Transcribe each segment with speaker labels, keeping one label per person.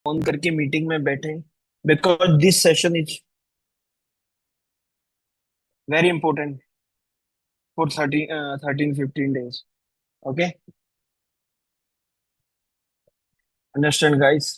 Speaker 1: On करके meeting में बैठे because this session is very important for 13-15 days. Okay, understand, guys?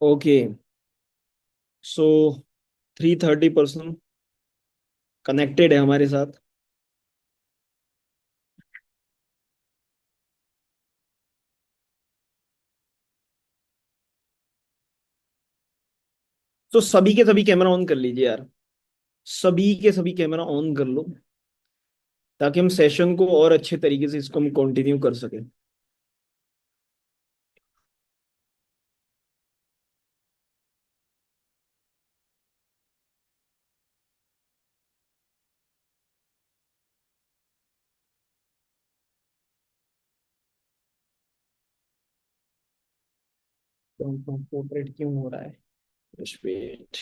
Speaker 2: Okay. So 330 person connected है हमारे साथ। तो सभी के सभी कैमरा ऑन कर लीजिए यार। सभी के सभी कैमरा ऑन कर लो, ताकि हम सेशन को और अच्छे तरीके से इसको हम कंटिन्यू कर सकें। तो पोर्ट्रेट क्यों हो रहा है? Just wait.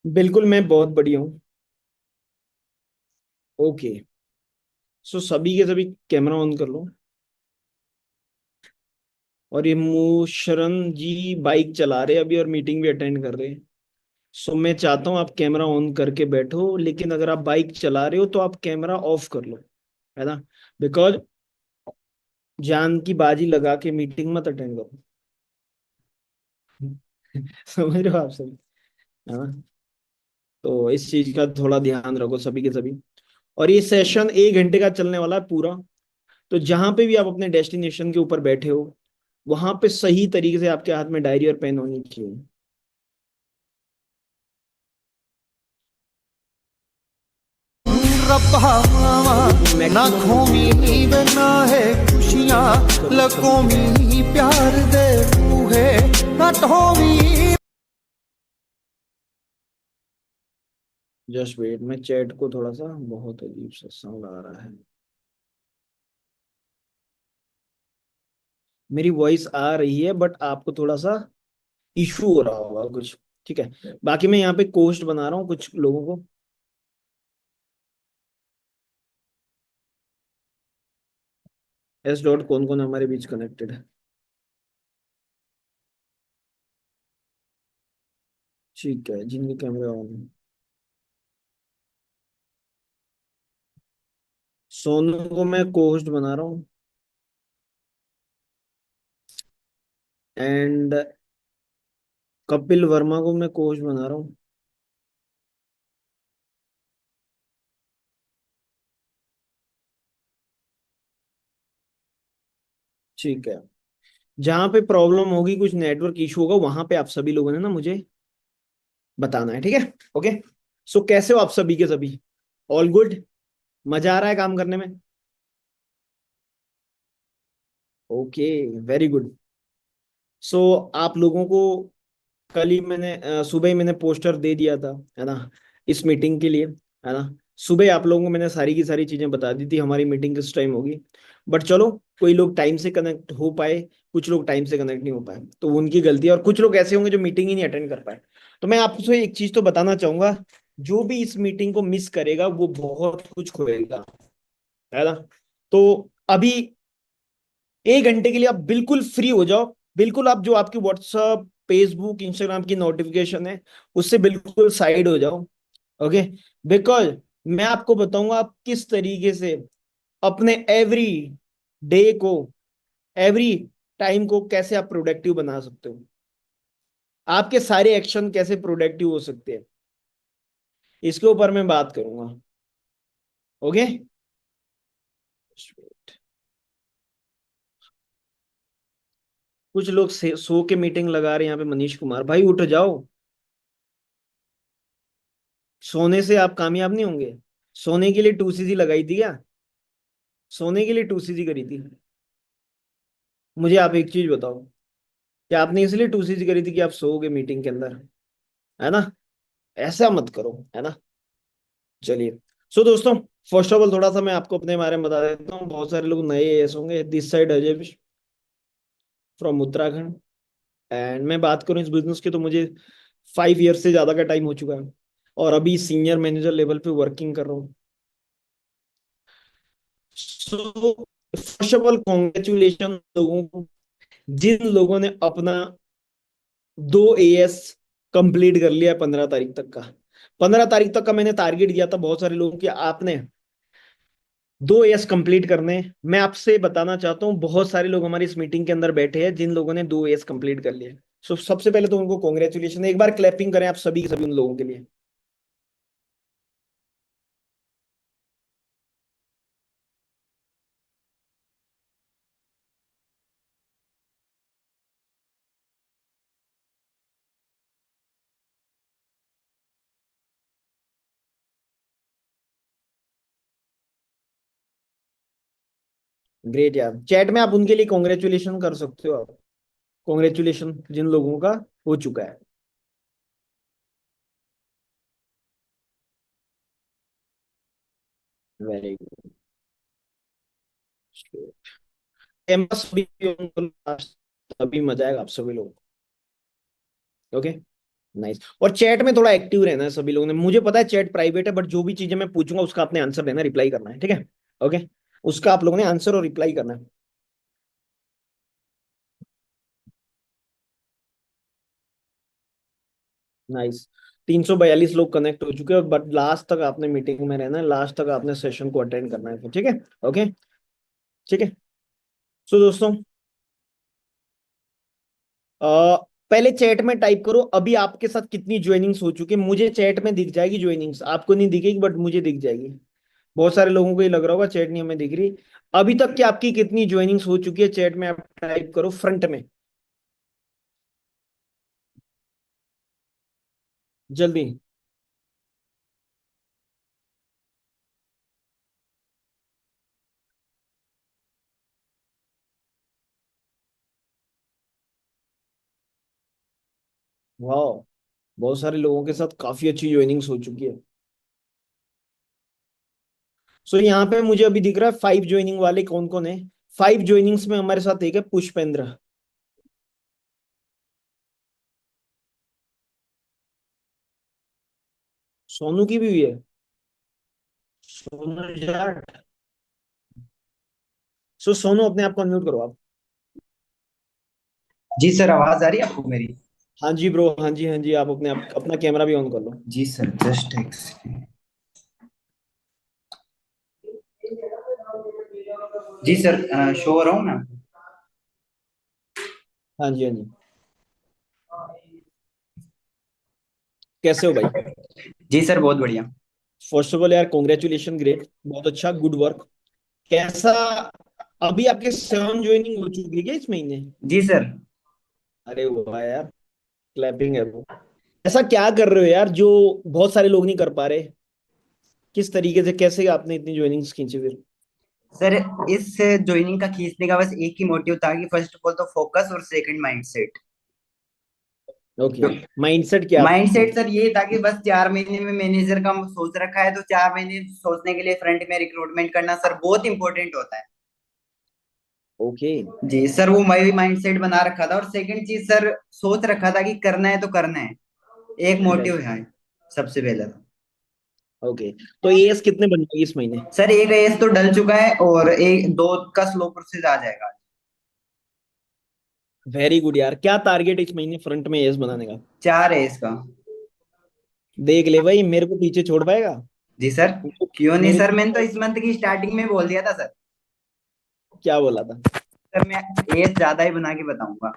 Speaker 2: बिल्कुल, मैं बहुत बढ़िया हूँ। ओके। सो सभी के सभी कैमरा ऑन कर लो। और ये मुशरन जी बाइक चला रहे हैं अभी और मीटिंग भी अटेंड कर रहे हैं। सो मैं चाहता हूँ आप कैमरा ऑन करके बैठो, लेकिन अगर आप बाइक चला रहे हो तो आप कैमरा ऑफ कर लो, है ना? बिकॉज जान की बाजी लगा के मीटिंग मत अटेंड करो। समझ रहे हो आप सभी, है ना? तो इस चीज का थोड़ा ध्यान रखो सभी के सभी। और ये सेशन 1 घंटे का चलने वाला है पूरा। तो जहां पे भी आप अपने डेस्टिनेशन के ऊपर बैठे हो, वहां पे सही तरीके से आपके हाथ में डायरी और पेन होनी चाहिए।
Speaker 3: रब्बा ना
Speaker 2: मैक्सिमम
Speaker 3: खोमी नींद ना है खुशियां
Speaker 2: करो
Speaker 3: लको
Speaker 2: सभी।
Speaker 3: मी प्यार दे रूहे ना ढोवी।
Speaker 2: जस्ट वेट, मैं चैट को थोड़ा सा, बहुत अजीब सा साउंड आ रहा है। मेरी वॉइस आ रही है बट आपको थोड़ा सा इशू हो रहा होगा कुछ। ठीक है, बाकी मैं यहाँ पे कोस्ट बना रहा हूँ कुछ लोगों को। एस डॉट कौन कौन हमारे बीच कनेक्टेड है? ठीक है, जिनके कैमरे ऑन है। सोनू को मैं कोस्ट बना रहा हूँ। एंड कपिल वर्मा को मैं कोच बना रहा हूँ। ठीक है। जहां पे प्रॉब्लम होगी, कुछ नेटवर्क इशू होगा, वहां पे आप सभी लोगों ने ना मुझे बताना है, ठीक है। ओके। सो कैसे हो आप सभी के सभी? All good? मजा आ रहा है काम करने में? Okay, very good. सो आप लोगों को कल ही मैंने सुबह ही मैंने पोस्टर दे दिया था, है ना, इस मीटिंग के लिए, है ना। सुबह आप लोगों को मैंने सारी की सारी चीजें बता दी थी हमारी मीटिंग किस टाइम होगी। बट चलो, कोई लोग टाइम से कनेक्ट हो पाए, कुछ लोग टाइम से कनेक्ट नहीं हो पाए, तो वो उनकी गलती है, और कुछ लोग ऐसे होंगे जो मीटिंग ही नहीं अटेंड कर पाए। तो मैं आपसे एक चीज तो बताना चाहूंगा, जो भी इस मीटिंग को मिस करेगा वो बहुत कुछ खोएगा, है ना। तो अभी 1 घंटे के लिए आप बिल्कुल फ्री हो जाओ। बिल्कुल, आप जो आपकी व्हाट्सअप, फेसबुक, इंस्टाग्राम की नोटिफिकेशन है, उससे बिल्कुल साइड हो जाओ। ओके। बिकॉज मैं आपको बताऊंगा आप किस तरीके से अपने एवरी डे को, एवरी टाइम को कैसे आप प्रोडक्टिव बना सकते हो, आपके सारे एक्शन कैसे प्रोडक्टिव हो सकते हैं, इसके ऊपर मैं बात करूंगा। ओके। कुछ लोग सो के मीटिंग लगा रहे हैं यहाँ पे। मनीष कुमार भाई, उठ जाओ। सोने से आप कामयाब नहीं होंगे। सोने के लिए 2cc लगाई थी क्या? सोने के लिए 2cc करी थी? मुझे आप एक चीज बताओ, क्या आपने इसलिए 2cc करी थी कि आप सोओगे मीटिंग के अंदर? है ना। ऐसा मत करो, है ना। चलिए। सो दोस्तों, फर्स्ट ऑफ ऑल थोड़ा सा मैं आपको अपने बारे में बता देता हूँ। बहुत सारे लोग नए एएस होंगे। This side Ajay from Uttarakhand. And मैं बात करूँ इस बिजनेस की, तो मुझे 5 ईयर से ज्यादा का टाइम हो चुका है, और अभी सीनियर मैनेजर लेवल पे वर्किंग कर रहा हूँ। So first of all congratulation लोगों को, जिन लोगों ने अपना 2 एएस कंप्लीट कर लिया है 15 तारीख तक का। 15 तारीख तक का मैंने टारगेट दिया था बहुत सारे लोगों की, आपने 2 एएस कंप्लीट करने हैं। मैं आपसे बताना चाहता हूँ, बहुत सारे लोग हमारी इस मीटिंग के अंदर बैठे हैं जिन लोगों ने 2 एएस कंप्लीट कर लिए। सो सबसे पहले तो उनको कॉन्ग्रेचुलेशन, एक बार क्लैपिंग करें आप सभी के सभी उन लोगों के लिए। ग्रेट यार, चैट में आप उनके लिए कॉन्ग्रेचुलेशन कर सकते हो आप। कॉन्ग्रेचुलेशन जिन लोगों का हो चुका है। Very good. सभी तभी मजा आएगा आप सभी लोग। ओके। नाइस। और चैट में थोड़ा एक्टिव रहना है सभी लोगों ने। मुझे पता है चैट प्राइवेट है, बट जो भी चीजें मैं पूछूंगा उसका आपने आंसर देना, रिप्लाई करना है, ठीक है। ओके। उसका आप लोगों ने आंसर और रिप्लाई करना है। नाइस। 342 लोग कनेक्ट हो चुके हैं, बट लास्ट तक आपने मीटिंग में रहना है, लास्ट तक आपने सेशन को अटेंड करना है, ठीक है। ओके। ठीक है। सो दोस्तों, पहले चैट में टाइप करो अभी आपके साथ कितनी ज्वाइनिंग्स हो चुकी है। मुझे चैट में दिख जाएगी ज्वाइनिंग्स, आपको नहीं दिखेगी बट मुझे दिख जाएगी। बहुत सारे लोगों को ये लग रहा होगा चैट नहीं हमें दिख रही। अभी तक की आपकी कितनी ज्वाइनिंग्स हो चुकी है, चैट में आप टाइप करो फ्रंट में, जल्दी। वाह, बहुत सारे लोगों के साथ काफी अच्छी ज्वाइनिंग्स हो चुकी है। सो यहाँ पे मुझे अभी दिख रहा है 5 ज्वाइनिंग वाले कौन कौन है। 5 ज्वाइनिंग्स में हमारे साथ एक है पुष्पेंद्र। सोनू की भी हुई है। सोनू जाट। सो सोनू अपने आप को अनम्यूट करो आप।
Speaker 4: जी सर, आवाज आ रही है आपको मेरी?
Speaker 2: हाँ जी ब्रो, हाँ जी हाँ जी, आप अपने आप अपना कैमरा भी ऑन कर लो।
Speaker 4: जी सर, जस्ट एक सेकंड। जी सर, शो हो रहा हूँ मैं?
Speaker 2: हाँ जी, हाँ जी। कैसे हो भाई?
Speaker 4: जी सर, बहुत बढ़िया।
Speaker 2: फर्स्ट ऑफ ऑल यार, कॉन्ग्रेचुलेशन, ग्रेट, बहुत अच्छा, गुड वर्क। कैसा, अभी आपके 7 ज्वाइनिंग हो चुकी है क्या इस महीने?
Speaker 4: जी सर।
Speaker 2: अरे वाह यार, क्लैपिंग है वो। ऐसा क्या कर रहे हो यार जो बहुत सारे लोग नहीं कर पा रहे? किस तरीके से, कैसे आपने इतनी ज्वाइनिंग्स खींची फिर?
Speaker 4: सर, इस ज्वाइनिंग का खींचने का बस एक ही मोटिव था कि फर्स्ट ऑफ ऑल तो फोकस और सेकंड माइंडसेट।
Speaker 2: ओके, माइंडसेट क्या आपका?
Speaker 4: माइंडसेट सर ये था कि बस 4 महीने में मैनेजर का सोच रखा है, तो 4 महीने सोचने के लिए फ्रंट में रिक्रूटमेंट करना सर बहुत इंपॉर्टेंट होता है।
Speaker 2: ओके।
Speaker 4: जी सर, वो मैं भी माइंडसेट बना रखा था। और सेकंड चीज सर, सोच रखा था कि करना है तो करना है। एक मोटिव
Speaker 2: राइट।
Speaker 4: है सबसे पहले तो।
Speaker 2: ओके, तो एएस कितने बन गए इस महीने?
Speaker 4: सर एक एस तो डल चुका है और एक दो का स्लो प्रोसेस आ जाएगा।
Speaker 2: वेरी गुड यार, क्या टारगेट इस महीने फ्रंट में एएस बनाने का?
Speaker 4: 4 है इसका।
Speaker 2: देख ले भाई, मेरे को पीछे छोड़ पाएगा?
Speaker 4: जी सर। क्यों नहीं
Speaker 2: मेरे
Speaker 4: सर, मैंने तो
Speaker 2: को
Speaker 4: इस मंथ की स्टार्टिंग में बोल दिया था सर।
Speaker 2: क्या बोला था?
Speaker 4: सर मैं एस ज्यादा ही बना के बताऊंगा।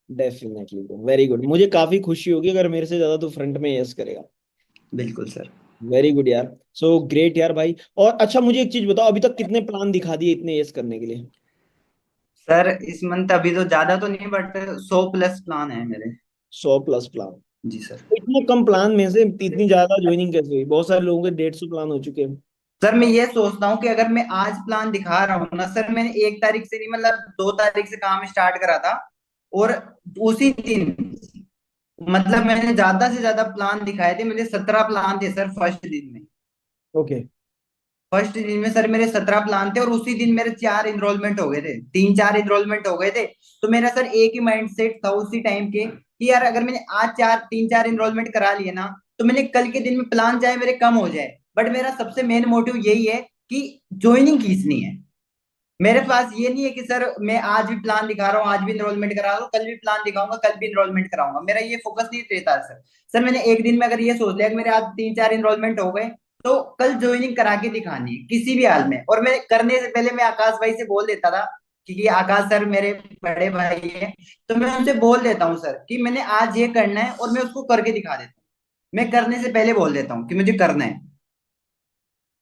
Speaker 2: डेफिनेटली, वेरी गुड, मुझे काफी खुशी होगी अगर मेरे से ज्यादा तू फ्रंट में एएस करेगा।
Speaker 4: बिल्कुल सर।
Speaker 2: वेरी गुड यार, सो ग्रेट यार भाई। और अच्छा, मुझे एक चीज बताओ, अभी तक कितने प्लान दिखा दिए इतने एएस करने के लिए?
Speaker 4: सर इस मंथ अभी तो ज्यादा तो नहीं, बट 100 प्लस प्लान है मेरे।
Speaker 2: 100 प्लस प्लान?
Speaker 4: जी सर।
Speaker 2: तो इतने कम प्लान में से इतनी ज्यादा ज्वाइनिंग कैसे हुई? बहुत सारे लोगों के 150 प्लान हो चुके हैं।
Speaker 4: सर मैं ये सोचता हूँ कि अगर मैं आज प्लान दिखा रहा हूँ ना सर, मैंने 1 तारीख से नहीं, मतलब 2 तारीख से काम स्टार्ट करा था। और उसी दिन, मतलब मैंने ज्यादा से ज्यादा प्लान दिखाए थे, मेरे 17 प्लान थे सर फर्स्ट दिन में।
Speaker 2: ओके।
Speaker 4: फर्स्ट दिन में सर मेरे 17 प्लान थे और उसी दिन मेरे 4 इनरोलमेंट हो गए थे, 3 4 इनरोलमेंट हो गए थे। तो मेरा सर एक ही माइंड सेट था उसी टाइम के कि यार अगर मैंने आज 3 4 इनरोलमेंट करा लिए ना, तो मैंने कल के दिन में प्लान चाहे मेरे कम हो जाए, बट मेरा सबसे मेन मोटिव यही है कि ज्वाइनिंग खींचनी है। मेरे पास ये नहीं है कि सर मैं आज भी प्लान दिखा रहा हूँ, आज भी इनरोलमेंट करा रहा हूँ, कल भी प्लान दिखाऊंगा, कल भी इनरोलमेंट कराऊंगा, मेरा ये फोकस नहीं रहता है सर। सर मैंने एक दिन में अगर ये सोच लिया कि मेरे आज 3 4 इनरोलमेंट हो गए, तो कल ज्वाइनिंग करा के दिखानी है किसी भी हाल में। और मैं करने से पहले मैं आकाश भाई से बोल देता था, क्योंकि आकाश सर मेरे बड़े भाई है, तो मैं उनसे बोल देता हूँ सर कि मैंने आज ये करना है, और मैं उसको करके दिखा देता हूँ। मैं करने से पहले बोल देता हूँ कि मुझे करना है।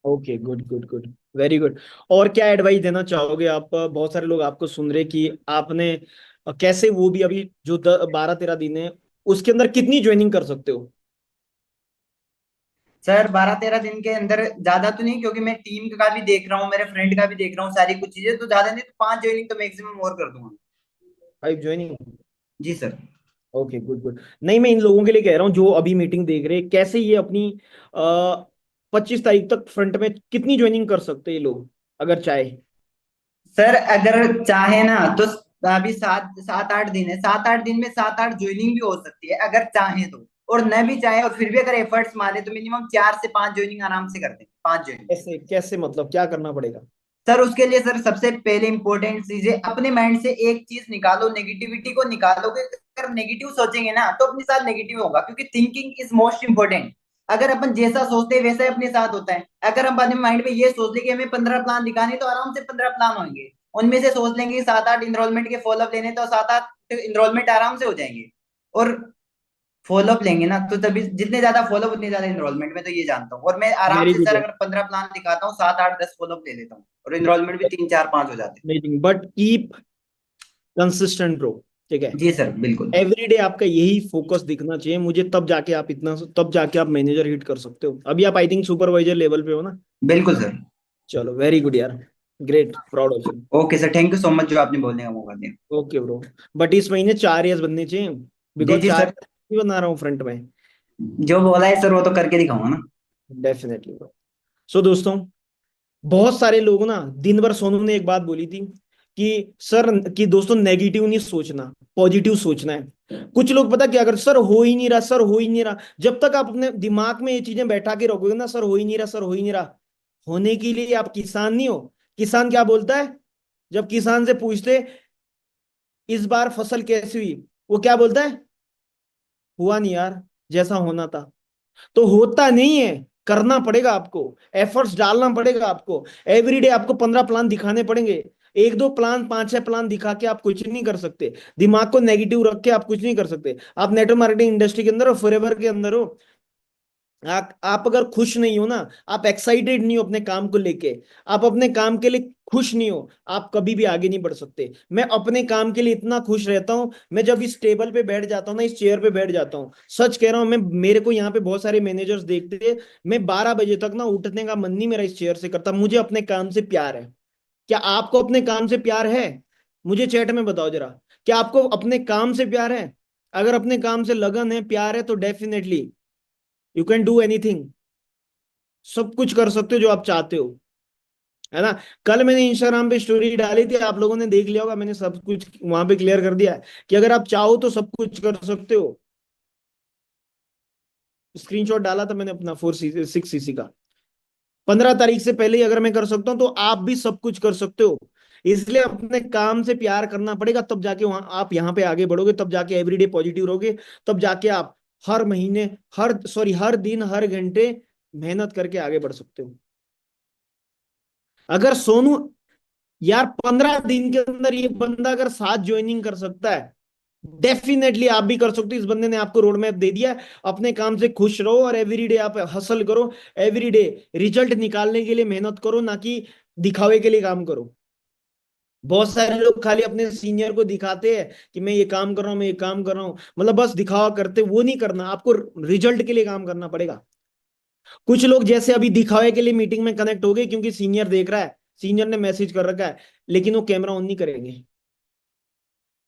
Speaker 2: Okay, good good good, very good. और क्या एडवाइस देना चाहोगे आप? बहुत सारे लोग आपको सुन रहे कि आपने कैसे, वो भी अभी जो 12 13 दिन है उसके अंदर कितनी ज्वाइनिंग कर सकते हो?
Speaker 4: सर 12 13 दिन के अंदर ज्यादा तो नहीं, क्योंकि मैं टीम का भी देख रहा हूँ, मेरे फ्रेंड का भी देख रहा हूँ, सारी कुछ चीजें तो ज्यादा नहीं, तो 5 ज्वाइनिंग तो मैक्सिमम और कर दूंगा।
Speaker 2: 5 ज्वाइनिंग?
Speaker 4: जी सर।
Speaker 2: Okay, good good. नहीं, मैं इन लोगों के लिए कह रहा हूँ जो अभी मीटिंग देख रहे हैं, कैसे ये अपनी 25 तारीख तक फ्रंट में कितनी ज्वाइनिंग कर सकते हैं ये लोग, अगर चाहे?
Speaker 4: सर अगर चाहे ना तो अभी 7 7 8 दिन है, 7 8 दिन में 7 8 ज्वाइनिंग भी हो सकती है अगर चाहे तो। और न भी चाहे और फिर भी अगर एफर्ट्स मारे तो मिनिमम 4 से 5 ज्वाइनिंग आराम से कर देंगे, 5 ज्वाइनिंग।
Speaker 2: कैसे कैसे, मतलब क्या करना पड़ेगा?
Speaker 4: सर उसके लिए सर सबसे पहले इंपॉर्टेंट चीज है, अपने माइंड से एक चीज निकालो, नेगेटिविटी को निकालो। कि अगर नेगेटिव सोचेंगे ना तो अपने साथ नेगेटिव होगा, क्योंकि थिंकिंग इज मोस्ट इंपॉर्टेंट। अगर अपन जैसा सोचते हैं वैसा ही अपने साथ होता है। अगर हम अपने माइंड में ये सोच ले कि हमें 15 प्लान दिखाने, तो आराम से 15 प्लान होंगे। उनमें से सोच लेंगे 7 8 इनरोलमेंट के फॉलोअप लेने, तो 7 8 इनरोलमेंट आराम से हो जाएंगे। और फॉलोअप लेंगे ना तो तभी जितने ज्यादा फॉलोअप उतने ज्यादा इनरोलमेंट, में तो ये जानता हूँ। और मैं आराम
Speaker 2: वेरी
Speaker 4: से
Speaker 2: गुड
Speaker 4: सर
Speaker 2: यार,
Speaker 4: अगर 15 प्लान दिखाता हूँ, 7 8 10 फॉलोअप ले लेता हूँ, और इनरोलमेंट भी 3 4 5 हो जाते
Speaker 2: amazing, but keep consistent bro. ठीक है?
Speaker 4: हैं। जी सर बिल्कुल।
Speaker 2: एवरी डे आपका यही फोकस दिखना चाहिए मुझे, तब जाके आप मैनेजर हिट कर सकते हो। अभी आप आई थिंक सुपरवाइजर लेवल पे हो ना?
Speaker 4: बिल्कुल सर।
Speaker 2: चलो, वेरी गुड यार, great, proud of you.
Speaker 4: Okay sir, thank you so much जो आपने बोलने का मौका दिया।
Speaker 2: ओके ब्रो, बट इस महीने 4 ईयर्स बनने चाहिए,
Speaker 4: जी
Speaker 2: बिकॉज
Speaker 4: जी
Speaker 2: 4
Speaker 4: सर।
Speaker 2: नहीं बना रहा हूँ फ्रंट में।
Speaker 4: जो बोला है सर वो तो करके दिखाऊंगा ना।
Speaker 2: Definitely bro. सो दोस्तों, बहुत सारे लोग ना, दिन भर सोनू ने एक बात बोली थी कि सर, कि दोस्तों नेगेटिव नहीं सोचना, पॉजिटिव सोचना है। कुछ लोग पता क्या कर, सर हो ही नहीं रहा, सर हो ही नहीं रहा। जब तक आप अपने दिमाग में ये चीजें बैठा के रखोगे ना, सर हो ही नहीं रहा, सर हो ही नहीं रहा, होने के लिए आप किसान नहीं हो। किसान क्या बोलता है? जब किसान से पूछते इस बार फसल कैसी हुई, वो क्या बोलता है? हुआ नहीं यार, जैसा होना था। तो होता नहीं है, करना पड़ेगा आपको, एफर्ट्स डालना पड़ेगा आपको। एवरीडे आपको 15 प्लान दिखाने पड़ेंगे। एक दो प्लान, पांच छह प्लान दिखा के आप कुछ नहीं कर सकते। दिमाग को नेगेटिव रख के आप कुछ नहीं कर सकते। आप नेटवर्क मार्केटिंग इंडस्ट्री के अंदर हो, फॉरएवर के अंदर हो, आप अगर खुश नहीं हो ना, आप एक्साइटेड नहीं हो अपने काम को लेके, आप अपने काम के लिए खुश नहीं हो, आप कभी भी आगे नहीं बढ़ सकते। मैं अपने काम के लिए इतना खुश रहता हूं, मैं जब इस टेबल पे बैठ जाता हूं ना, इस चेयर पे बैठ जाता हूं, सच कह रहा हूं मैं, मेरे को यहाँ पे बहुत सारे मैनेजर्स देखते थे, मैं 12 बजे तक ना उठने का मन नहीं मेरा इस चेयर से करता। मुझे अपने काम से प्यार है। क्या आपको अपने काम से प्यार है? मुझे चैट में बताओ जरा, क्या आपको अपने काम से प्यार है? अगर अपने काम से लगन है, प्यार है, तो definitely you can do anything. सब कुछ कर सकते हो जो आप चाहते हो, है ना। कल मैंने इंस्टाग्राम पे स्टोरी डाली थी, आप लोगों ने देख लिया होगा, मैंने सब कुछ वहां पे क्लियर कर दिया है कि अगर आप चाहो तो सब कुछ कर सकते हो। स्क्रीनशॉट डाला था मैंने अपना 4 6 सीसी का। 15 तारीख से पहले ही अगर मैं कर सकता हूं तो आप भी सब कुछ कर सकते हो। इसलिए अपने काम से प्यार करना पड़ेगा, तब जाके वहां आप यहाँ पे आगे बढ़ोगे, तब जाके एवरीडे पॉजिटिव रहोगे, तब जाके आप हर महीने, हर दिन, हर घंटे मेहनत करके आगे बढ़ सकते हो। अगर सोनू यार 15 दिन के अंदर ये बंदा अगर 7 ज्वाइनिंग कर सकता है, डेफिनेटली आप भी कर सकते हो। इस बंदे ने आपको रोड मैप दे दिया है। अपने काम से खुश रहो और एवरीडे आप हसल करो, एवरीडे रिजल्ट निकालने के लिए मेहनत करो, ना कि दिखावे के लिए काम करो। बहुत सारे लोग खाली अपने सीनियर को दिखाते हैं कि मैं ये काम कर रहा हूं, मैं ये काम कर रहा हूं, मतलब बस दिखावा करते, वो नहीं करना, आपको रिजल्ट के लिए काम करना पड़ेगा। कुछ लोग जैसे अभी दिखावे के लिए मीटिंग में कनेक्ट हो गए क्योंकि सीनियर देख रहा है, सीनियर ने मैसेज कर रखा है, लेकिन वो कैमरा ऑन नहीं करेंगे।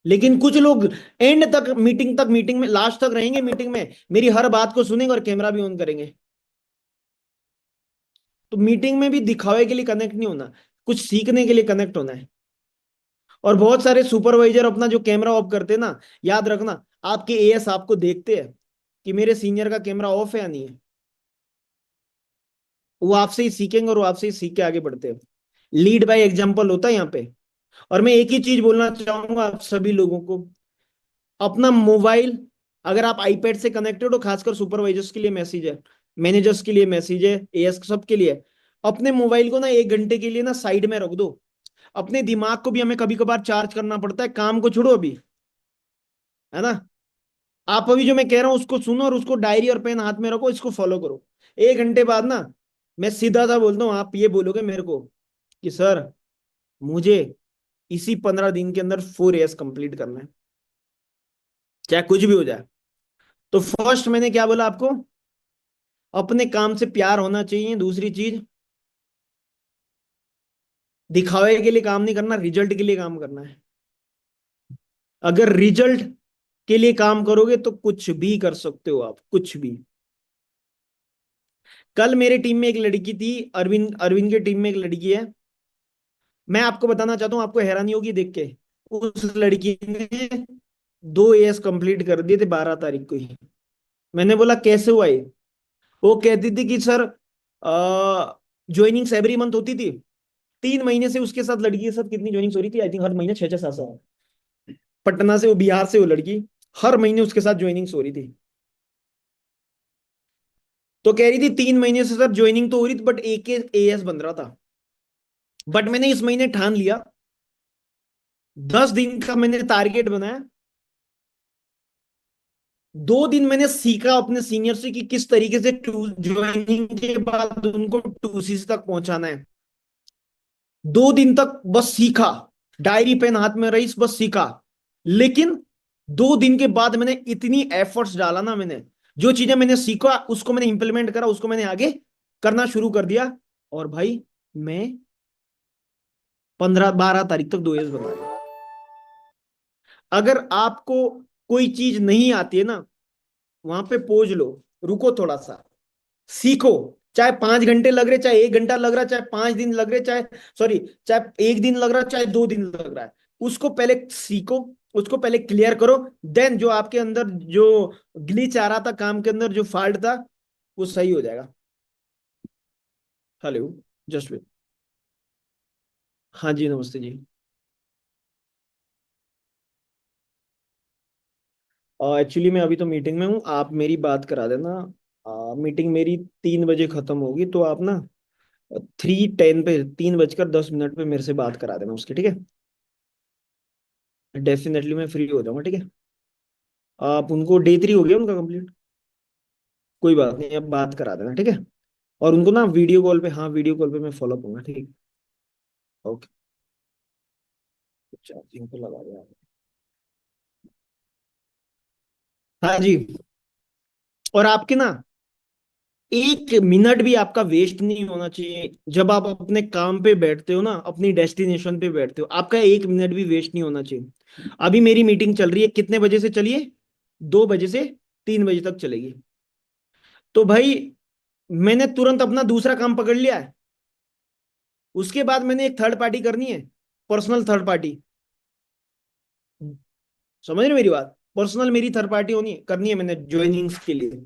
Speaker 2: लेकिन कुछ लोग एंड तक, मीटिंग में लास्ट तक रहेंगे, मीटिंग में मेरी हर बात को सुनेंगे और कैमरा भी ऑन करेंगे। तो मीटिंग में भी दिखावे के लिए कनेक्ट नहीं होना, कुछ सीखने के लिए कनेक्ट होना है। और बहुत सारे सुपरवाइजर अपना जो कैमरा ऑफ करते हैं ना, याद रखना, आपके एएस आपको देखते हैं कि मेरे सीनियर का कैमरा ऑफ है या नहीं है। वो आपसे ही सीखेंगे और वो आपसे ही सीख के आगे बढ़ते हैं। लीड बाय एग्जाम्पल होता है यहाँ पे। और मैं एक ही चीज बोलना चाहूंगा आप सभी लोगों को, अपना मोबाइल, अगर आप आईपैड से कनेक्टेड हो, खासकर सुपरवाइजर्स के लिए मैसेज है, मैनेजर्स के लिए मैसेज है, एएस सबके लिए, अपने मोबाइल को ना 1 घंटे के लिए ना साइड में रख दो। अपने दिमाग को भी हमें कभी कभार चार्ज करना पड़ता है, काम को छोड़ो अभी, है ना। आप अभी जो मैं कह रहा हूं उसको सुनो और उसको डायरी और पेन हाथ में रखो, इसको फॉलो करो। 1 घंटे बाद ना मैं सीधा सा बोलता हूँ, आप ये बोलोगे मेरे को कि सर मुझे इसी 15 दिन के अंदर 4 एएस कंप्लीट करना है, चाहे कुछ भी हो जाए। तो फर्स्ट मैंने क्या बोला आपको, अपने काम से प्यार होना चाहिए। दूसरी चीज, दिखावे के लिए काम नहीं करना, रिजल्ट के लिए काम करना है। अगर रिजल्ट के लिए काम करोगे तो कुछ भी कर सकते हो आप, कुछ भी। कल मेरे टीम में एक लड़की थी, अरविंद अरविंद के टीम में एक लड़की है, मैं आपको बताना चाहता हूं, आपको हैरानी होगी देख के। उस लड़की ने 2 एएस कंप्लीट कर दिए थे 12 तारीख को ही। मैंने बोला कैसे हुआ ये? वो कहती थी कि सर ज्वाइनिंग्स एवरी मंथ होती थी, 3 महीने से उसके साथ, लड़की के साथ कितनी ज्वाइनिंग्स हो रही थी, आई थिंक हर महीने 6 6 7 7। पटना से, वो बिहार से वो लड़की, हर महीने उसके साथ ज्वाइनिंग्स हो रही थी। तो कह रही थी 3 महीने से सर ज्वाइनिंग तो हो रही थी, बट एक एएस बन रहा था। बट मैंने इस महीने ठान लिया, 10 दिन का मैंने टारगेट बनाया। 2 दिन मैंने सीखा अपने सीनियर से कि किस तरीके से ज्वाइनिंग के बाद उनको 2 सीसी तक पहुंचाना है। 2 दिन तक बस सीखा, डायरी पेन हाथ में रही, बस सीखा। लेकिन 2 दिन के बाद मैंने इतनी एफर्ट्स डाला ना, मैंने जो चीजें मैंने सीखा उसको मैंने इंप्लीमेंट करा, उसको मैंने आगे करना शुरू कर दिया। और भाई मैं 12 तारीख तक 2 एस बना रहा हूं। अगर आपको कोई चीज नहीं आती है ना, वहां पे पोज लो, रुको थोड़ा सा, सीखो। चाहे 5 घंटे लग रहे, चाहे 1 घंटा लग रहा, चाहे 5 दिन लग रहे, चाहे सॉरी चाहे 1 दिन लग रहा, चाहे 2 दिन लग रहा है, उसको पहले सीखो, उसको पहले क्लियर करो। देन जो आपके अंदर जो ग्लिच आ रहा था, काम के अंदर जो फॉल्ट था, वो सही हो जाएगा। Hello, just wait. हाँ जी, नमस्ते जी। एक्चुअली मैं अभी तो मीटिंग में हूँ, आप मेरी बात करा देना। मीटिंग मेरी 3 बजे खत्म होगी, तो आप ना 3:10 पे, 3:10 पे मेरे से बात करा देना उसकी, ठीक है? डेफिनेटली मैं फ्री हो जाऊंगा, ठीक है? आप उनको डे 3 हो गया उनका कंप्लीट, कोई बात नहीं, अब बात करा देना, ठीक है? और उनको ना वीडियो कॉल पे, हाँ वीडियो कॉल पे मैं फॉलो करूंगा, ठीक है? ओके, चार्जिंग पे लगा दिया। हाँ जी। और आपके ना 1 मिनट भी आपका वेस्ट नहीं होना चाहिए जब आप अपने काम पे बैठते हो ना, अपनी डेस्टिनेशन पे बैठते हो, आपका 1 मिनट भी वेस्ट नहीं होना चाहिए। अभी मेरी मीटिंग चल रही है, कितने बजे से चलिए? 2 बजे से 3 बजे तक चलेगी। तो भाई मैंने तुरंत अपना दूसरा काम पकड़ लिया है, उसके बाद मैंने एक थर्ड पार्टी करनी है, पर्सनल थर्ड पार्टी। समझ रहे मेरी बात? पर्सनल मेरी थर्ड पार्टी होनी है, करनी है मैंने ज्वाइनिंग्स के लिए।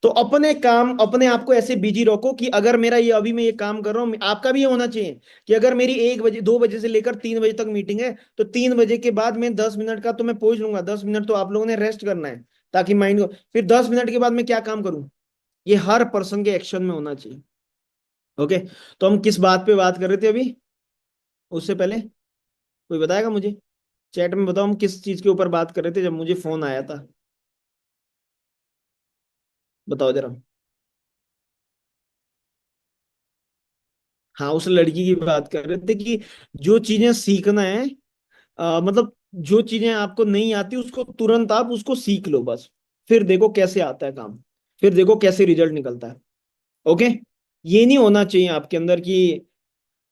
Speaker 2: तो अपने काम, अपने आप को ऐसे बिजी रखो कि अगर मेरा ये अभी मैं ये काम कर रहा हूँ, आपका भी ये होना चाहिए कि अगर मेरी 1 बजे 2 बजे से लेकर 3 बजे तक मीटिंग है, तो 3 बजे के बाद मैं 10 मिनट का तो मैं पहुंच लूंगा, 10 मिनट तो आप लोगों ने रेस्ट करना है ताकि माइंड को, फिर 10 मिनट के बाद मैं क्या काम करूं, ये हर पर्सन के एक्शन में होना चाहिए। ओके, तो हम किस बात पे बात कर रहे थे अभी, उससे पहले कोई बताएगा मुझे? चैट में बताओ हम किस चीज के ऊपर बात कर रहे थे जब मुझे फोन आया था, बताओ जरा। हाँ, उस लड़की की बात कर रहे थे कि जो चीजें सीखना है, मतलब जो चीजें आपको नहीं आती उसको तुरंत आप उसको सीख लो बस, फिर देखो कैसे आता है काम, फिर देखो कैसे रिजल्ट निकलता है। ओके, ये नहीं होना चाहिए आपके अंदर कि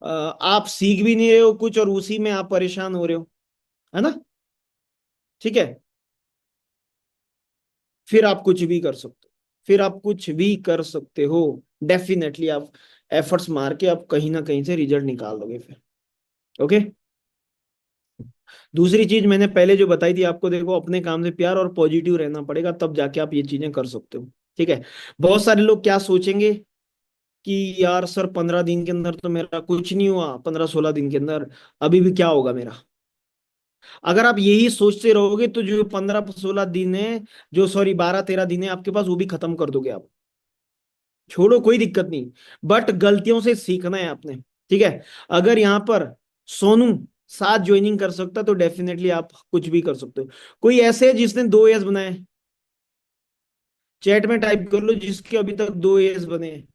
Speaker 2: आप सीख भी नहीं रहे हो कुछ और उसी में आप परेशान हो रहे हो, है ना? ठीक है, फिर आप कुछ भी कर सकते हो, फिर आप कुछ भी कर सकते हो, डेफिनेटली आप एफर्ट्स मार के आप कहीं ना कहीं से रिजल्ट निकाल दोगे फिर। ओके, दूसरी चीज मैंने पहले जो बताई थी आपको, देखो अपने काम से प्यार और पॉजिटिव रहना पड़ेगा, तब जाके आप ये चीजें कर सकते हो, ठीक है? बहुत सारे लोग क्या सोचेंगे कि यार सर 15 दिन के अंदर तो मेरा कुछ नहीं हुआ, 15-16 दिन के अंदर अभी भी क्या होगा मेरा? अगर आप यही सोचते रहोगे तो जो 15-16 दिन है, जो सॉरी 12-13 दिन है आपके पास, वो भी खत्म कर दोगे आप। छोड़ो, कोई दिक्कत नहीं, बट गलतियों से सीखना है आपने, ठीक है? अगर यहाँ पर सोनू साथ ज्वाइनिंग कर सकता तो डेफिनेटली आप कुछ भी कर सकते हो। कोई ऐसे है जिसने 2 एस बनाए? चैट में टाइप कर लो जिसके अभी तक 2 एस बने हैं।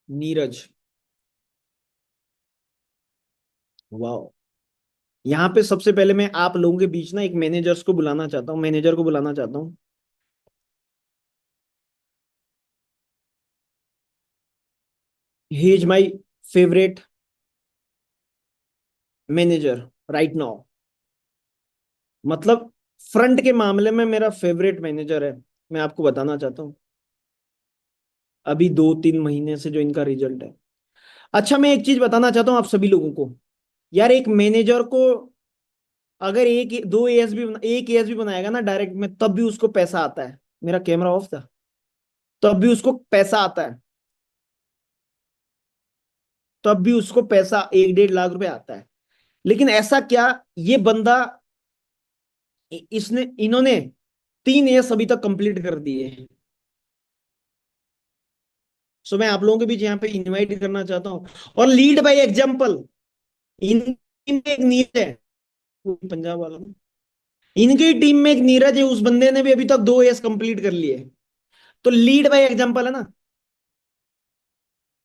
Speaker 2: नीरज, वाह। यहाँ पे सबसे पहले मैं आप लोगों के बीच ना एक मैनेजर्स को बुलाना चाहता हूँ, मैनेजर को बुलाना चाहता हूँ। He is my favourite manager right now, मतलब फ्रंट के मामले में मेरा फेवरेट मैनेजर है, मैं आपको बताना चाहता हूँ, अभी 2-3 महीने से जो इनका रिजल्ट है। अच्छा, मैं एक चीज बताना चाहता हूँ आप सभी लोगों को, यार एक मैनेजर को अगर एक एएस भी बनाएगा ना डायरेक्ट में, तब भी उसको पैसा आता है। मेरा कैमरा ऑफ था, तब भी उसको पैसा आता है, तब भी उसको पैसा 1-1.5 लाख रुपए आता है। लेकिन ऐसा क्या, ये बंदा, इसने इन्होंने 3 एएस अभी तक कंप्लीट कर दिए हैं। सो मैं आप लोगों के बीच यहाँ पे इनवाइट करना चाहता हूँ, और लीड बाय एग्जाम्पल। इनकी टीम में एक नीरज है, वो पंजाब वाला ना, इनकी टीम में एक नीरज है, उस बंदे ने भी अभी तक 2 एएस कंप्लीट कर लिए। तो लीड बाय एग्जाम्पल है ना,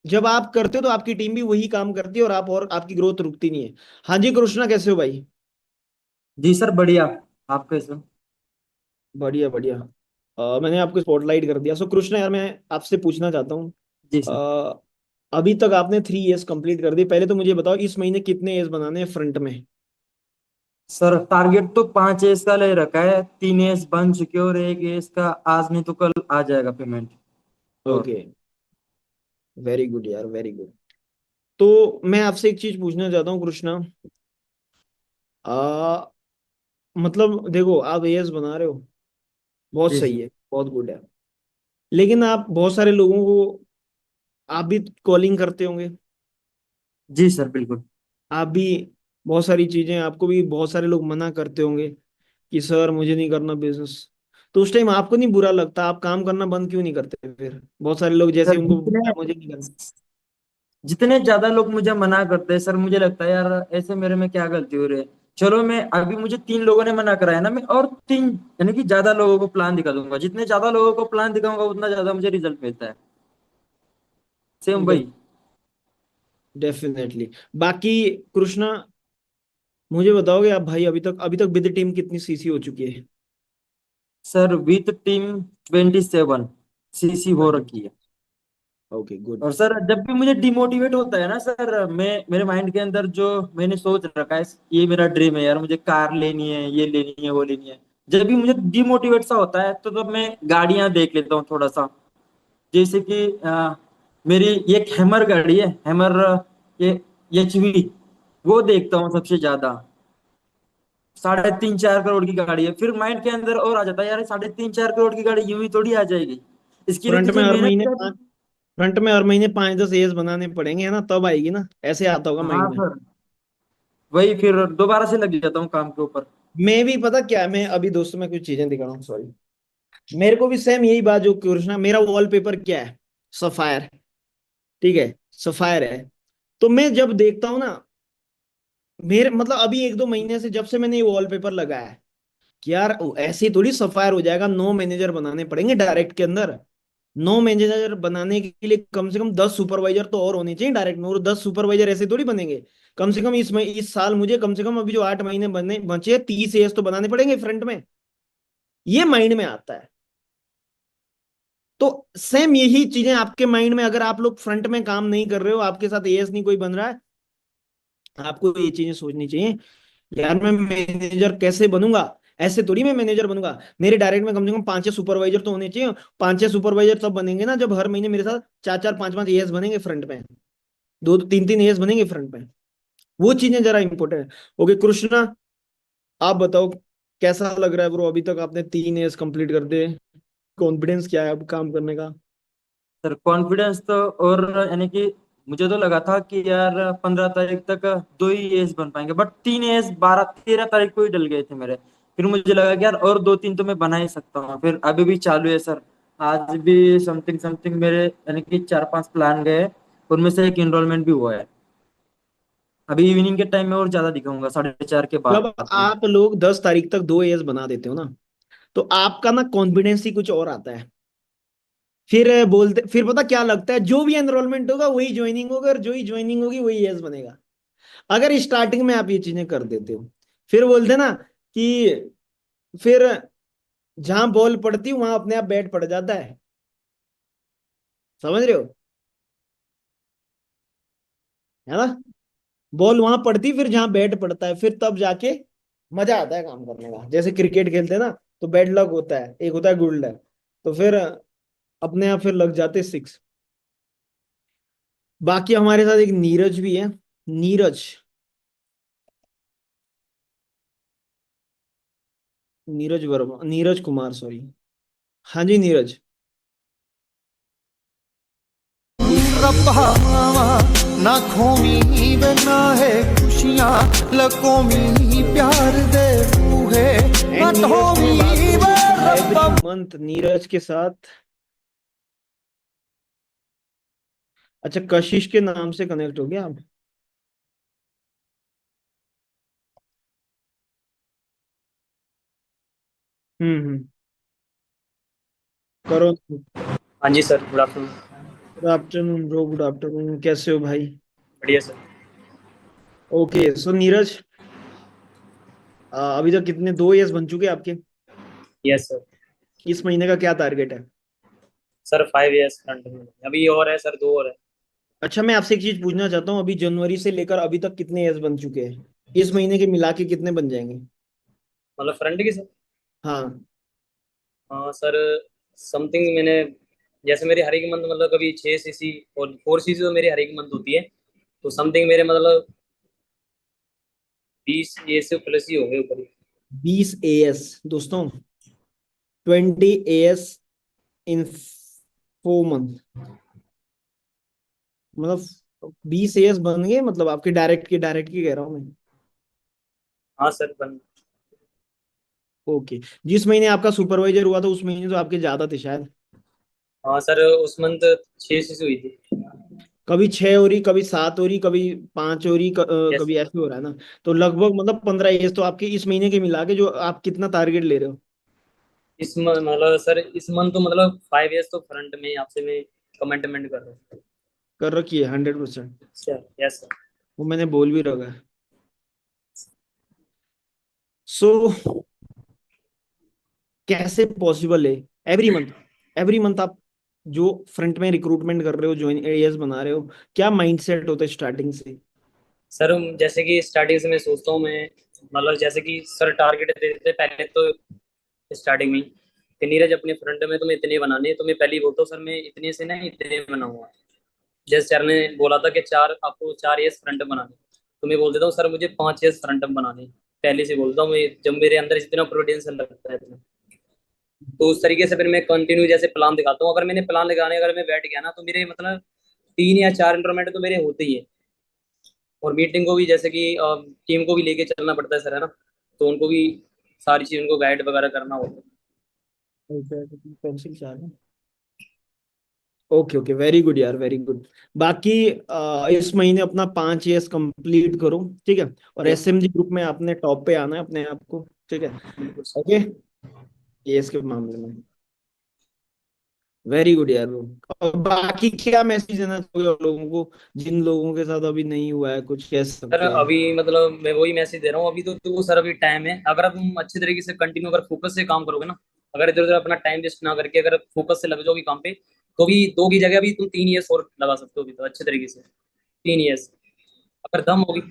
Speaker 2: जब आप करते हो तो आपकी टीम भी वही काम करती है, और आपकी ग्रोथ रुकती नहीं है। हाँ जी कृष्णा, कैसे हो भाई?
Speaker 5: जी सर, बढ़िया। आप कैसे हो?
Speaker 2: बढ़िया बढ़िया। मैंने आपको स्पॉटलाइट कर दिया। सो कृष्णा यार, मैं आपसे पूछना चाहता हूँ,
Speaker 5: जी सर।
Speaker 2: अ, अभी तक आपने 3 एस कंप्लीट कर दी, पहले तो मुझे बताओ इस महीने कितने एस बनाने हैं फ्रंट में?
Speaker 5: सर टारगेट तो 5 एस का ले रखा है, 3 एस बन चुके और 1 एस का आज नहीं तो कल आ जाएगा पेमेंट। और
Speaker 2: ओके, वेरी गुड यार, वेरी गुड। तो मैं आपसे एक चीज पूछना चाहता हूँ कृष्णा, आ, मतलब देखो आप एएस बना रहे हो, बहुत
Speaker 5: जी
Speaker 2: सही
Speaker 5: सर।
Speaker 2: है, बहुत गुड है, लेकिन आप बहुत सारे लोगों को, आप भी कॉलिंग करते होंगे,
Speaker 5: जी सर, बिल्कुल।
Speaker 2: आप भी बहुत सारी चीजें, आपको भी बहुत सारे लोग मना करते होंगे, कि सर मुझे नहीं करना बिजनेस, तो उस टाइम आपको नहीं बुरा लगता? आप काम करना बंद क्यों नहीं करते फिर? बहुत सारे लोग जैसे
Speaker 5: सर
Speaker 2: उनको
Speaker 5: जितने
Speaker 2: बोलता, मुझे नहीं करना।
Speaker 5: जितने ज्यादा लोग मुझे मना करते हैं सर, मुझे लगता है यार ऐसे मेरे में क्या गलती हो रही है। चलो, मैं अभी मुझे 3 लोगों ने मना कराया ना, मैं और 3 यानी कि ज्यादा लोगों को प्लान दिखा दूंगा। जितने ज्यादा लोगों को प्लान दिखाऊंगा उतना ज्यादा मुझे रिजल्ट मिलता है। सेम भाई।
Speaker 2: डेफिनेटली। बाकी कृष्णा, मुझे बताओगे आप भाई, अभी तक विद टीम कितनी सीसी हो चुकी है?
Speaker 5: सर विथ टीम 27 सीसी हो रखी है।
Speaker 2: Okay, good.
Speaker 5: और सर जब भी मुझे डिमोटिवेट होता है ना सर, मैं मेरे माइंड के अंदर जो मैंने सोच रखा है, ये मेरा ड्रीम है यार, मुझे कार लेनी है, ये लेनी है, वो लेनी है। जब भी मुझे डिमोटिवेट सा होता है तो तब मैं गाड़ियां देख लेता हूँ थोड़ा सा। जैसे कि मेरी ये एक हैमर गाड़ी है, हैमर, ये एचवी, वो देखता हूँ सबसे ज्यादा। 3.5-4 करोड़ की गाड़ी है। फिर माइंड के अंदर और आ जाता है यार, 3.5-4 करोड़ की गाड़ी यूं ही थोड़ी आ जाएगी। इसके लिए
Speaker 2: फ्रंट में
Speaker 5: तुझे
Speaker 2: हर
Speaker 5: मेहनत
Speaker 2: महीने
Speaker 5: करनी।
Speaker 2: पाँच फ्रंट में हर महीने 5-10 एज बनाने पड़ेंगे, है ना? तब आएगी ना, ऐसे आता होगा
Speaker 5: हाँ
Speaker 2: माइंड में।
Speaker 5: सर, वही फिर दोबारा से लग जाता हूँ काम के ऊपर।
Speaker 2: मैं भी, पता क्या है, मैं अभी दोस्तों में कुछ चीजें दिखा रहा हूँ, सॉरी। मेरे को भी सेम यही बात जो कृष्णा, मेरा वॉलपेपर क्या है? सफायर। ठीक है, सफायर है। तो मैं जब देखता हूँ ना, मेरे मतलब अभी 1-2 महीने से, जब से मैंने ये वॉलपेपर लगाया है, कि यार ऐसे ही थोड़ी सफायर हो जाएगा, 9 मैनेजर बनाने पड़ेंगे डायरेक्ट के अंदर। 9 मैनेजर बनाने के लिए कम से कम 10 सुपरवाइजर तो और होने चाहिए डायरेक्ट में, और 10 सुपरवाइजर ऐसे थोड़ी बनेंगे। कम से कम इस साल मुझे कम से कम, अभी जो 8 महीने बने बचे, 30 एएस तो बनाने पड़ेंगे फ्रंट में। ये माइंड में आता है। तो सेम यही चीजें आपके माइंड में, अगर आप लोग फ्रंट में काम नहीं कर रहे हो, आपके साथ एएस नहीं कोई बन रहा है, आपको ये चीजें सोचनी चाहिए। यार मैं मैनेजर कैसे बनूंगा? ऐसे थोड़ी मैं मैनेजर बनूंगा। मेरे डायरेक्ट में कम से कम 5-6 सुपरवाइजर तो होने चाहिए। 5-6 सुपरवाइजर तब बनेंगे ना, जब हर महीने मेरे साथ 4-4 5-5 एएस बनेंगे फ्रंट में, 2-2 3-3 एएस बनेंगे फ्रंट में। वो चीजें जरा इंपॉर्टेंट है। ओके कृष्णा, आप बताओ, कैसा लग रहा है ब्रो? अभी तक आपने 3 एएस कंप्लीट कर दिए, कॉन्फिडेंस क्या है अब काम करने का?
Speaker 5: सर कॉन्फिडेंस तो, और यानी कि मुझे तो लगा था कि यार 15 तारीख तक 2 ही एस बन पाएंगे, बट 3 एस 12-13 तारीख को ही डल गए थे मेरे। फिर मुझे लगा कि यार और 2-3 तो मैं बना ही सकता हूँ। फिर अभी भी चालू है सर। आज भी समथिंग समथिंग मेरे यानी कि 4-5 प्लान गए, उनमें से एक इनरोलमेंट भी हुआ है। अभी इवनिंग के टाइम में और ज्यादा दिखाऊंगा, 4:30 के
Speaker 2: जब
Speaker 5: बाद में।
Speaker 2: आप लोग 10 तारीख तक 2 एएस बना देते हो ना, तो आपका ना कॉन्फिडेंस ही कुछ और आता है। फिर बोलते, फिर पता क्या लगता है, जो भी एनरोलमेंट होगा वही ज्वाइनिंग होगा, और जो ही ज्वाइनिंग होगी वही एएस बनेगा। अगर स्टार्टिंग में आप ये चीजें कर देते हो, फिर बोलते ना कि फिर जहां बॉल पड़ती वहां अपने आप बैट पड़ जाता है। समझ रहे हो? है ना? बॉल वहां पड़ती, फिर जहां बैट पड़ता है, फिर तब जाके मजा आता है काम करने का। जैसे क्रिकेट खेलते हैं ना, तो बैड लक होता है, एक होता है गुड लक। तो फिर अपने आप फिर लग जाते 6। बाकी हमारे साथ एक नीरज भी है। नीरज, नीरज वर्मा, नीरज कुमार, सॉरी। हाँ जी नीरज।
Speaker 3: रब्बा मावा ना खोमी वे ना है खुशियां लकोमी प्यार दे बूहे ना
Speaker 2: एंड नीरज से
Speaker 3: ढोमी
Speaker 2: बात
Speaker 3: वे
Speaker 2: होगी
Speaker 3: रब्बा।
Speaker 2: एवरी मंथ नीरज के साथ। अच्छा, कशिश के नाम से कनेक्ट हो गया आप? हम्म। करो।
Speaker 6: हाँ जी sir, good afternoon.
Speaker 2: Good afternoon bro, good afternoon, कैसे हो भाई?
Speaker 6: बढ़िया सर।
Speaker 2: ओके सो नीरज, अभी तक कितने 2 इयर्स बन चुके हैं आपके?
Speaker 6: Yes sir.
Speaker 2: इस महीने का क्या टारगेट है?
Speaker 6: सर 5 इयर्स फ्रंट में अभी और है सर, 2 और है।
Speaker 2: अच्छा, मैं आपसे एक चीज पूछना चाहता हूँ, अभी जनवरी से लेकर अभी तक कितने ईयर्स बन चुके हैं? इस महीने के मिला के कितने बन जाएंगे?
Speaker 6: मतलब फ्रंट की सर।
Speaker 2: हाँ।
Speaker 6: हाँ सर, समथिंग मैंने, जैसे मेरी हर एक मंथ मतलब कभी 6 सीसी और 4 सीसी तो मेरी हर एक मंथ होती है। तो समथिंग मेरे मतलब 20 ये से प्लस ही होंगे ऊपर ही।
Speaker 2: 20 एएस दोस्तों, 20 एएस इन 4 मंथ, मतलब 20 एएस बन गए, मतलब आपके डायरेक्ट की कह रहा हूँ मैं।
Speaker 6: हाँ सर बन।
Speaker 2: ओके। जिस महीने आपका सुपरवाइजर हुआ था उस महीने तो आपके ज्यादा थे शायद।
Speaker 6: हाँ सर, उस मंथ 6 सीसी हुई थी।
Speaker 2: कभी 6 हो रही, कभी 7 हो रही, कभी 5 हो रही,
Speaker 6: यस
Speaker 2: कभी
Speaker 6: सर।
Speaker 2: ऐसे हो रहा है ना। तो लगभग मतलब 15 एज तो आपके इस महीने के मिला के, जो आप कितना टारगेट ले रहे हो?
Speaker 6: मतलब सर इस मंथ तो मतलब 5 years तो फ्रंट में आपसे मैं कमेंटमेंट कर रहा हूँ।
Speaker 2: कर रखी है 100%।
Speaker 6: Sir yes sir.
Speaker 2: वो मैंने बोल भी रखा है। सो कैसे पॉसिबल है एवरी मंथ आप जो फ्रंट में रिक्रूटमेंट कर रहे हो, ज्वाइन एएस बना रहे हो, क्या माइंडसेट होता है स्टार्टिंग से?
Speaker 6: सर जैसे कि स्टार्टिंग से मैं सोचता हूँ, मैं मतलब जैसे कि सर टारगेट दे देते पहले तो स्टार्टिंग में ही, कि नीरज अपने फ्रंट में तुम्हें इतने बनाने हैं, तो मैं पहले ही बोलता हूँ सर मैं इतने से ना इतने बनाऊंगा। जैसे सर ने बोला था कि चार आपको 4 years फ्रंट बनाने, तो मैं बोल देता हूँ सर मुझे 5 years फ्रंट बनाने। पहले से बोलता हूँ मैं, जब मेरे अंदर इतना पोटेंशियल लगता है इतना। तो उस तरीके से फिर मैं कंटिन्यू जैसे प्लान दिखाता हूँ। अगर मैंने प्लान लगाने अगर मैं बैठ गया ना, तो मेरे मतलब 3 या 4 इंटरमेट तो मेरे होते ही है। और मीटिंग को भी जैसे कि टीम को भी लेके चलना पड़ता है सर, है ना। तो उनको भी सारी चीज उनको गाइड वगैरह करना होता है।
Speaker 2: पेंसिल चाह रहे हैं। ओके ओके, वेरी गुड यार, वेरी गुड। बाकी इस महीने अपना 5 ईयर्स कंप्लीट करो, ठीक है। और
Speaker 6: यस
Speaker 2: एसएमजी ग्रुप में आपने टॉप पे आना है अपने आप को, ठीक है।
Speaker 6: बिल्कुल।
Speaker 2: ओके, एएस के मामले में वेरी गुड यार bro। और बाकी क्या मैसेज देना चाहोगे आप लोगों को, जिन लोगों के साथ अभी नहीं हुआ है कुछ, कह
Speaker 6: सर
Speaker 2: सकते हैं?
Speaker 6: अभी मतलब मैं वही मैसेज दे रहा हूँ, अभी तो सर अभी टाइम है। अगर तुम अच्छे तरीके से कंटिन्यू अगर फोकस से काम करोगे ना, अगर इधर उधर अपना टाइम वेस्ट ना करके अगर फोकस से लग जाओगे काम पे, तो भी 2 की जगह भी तुम 3 years और लगा सकते हो अभी तो अच्छे तरीके से। 3 years अगर दम होगी।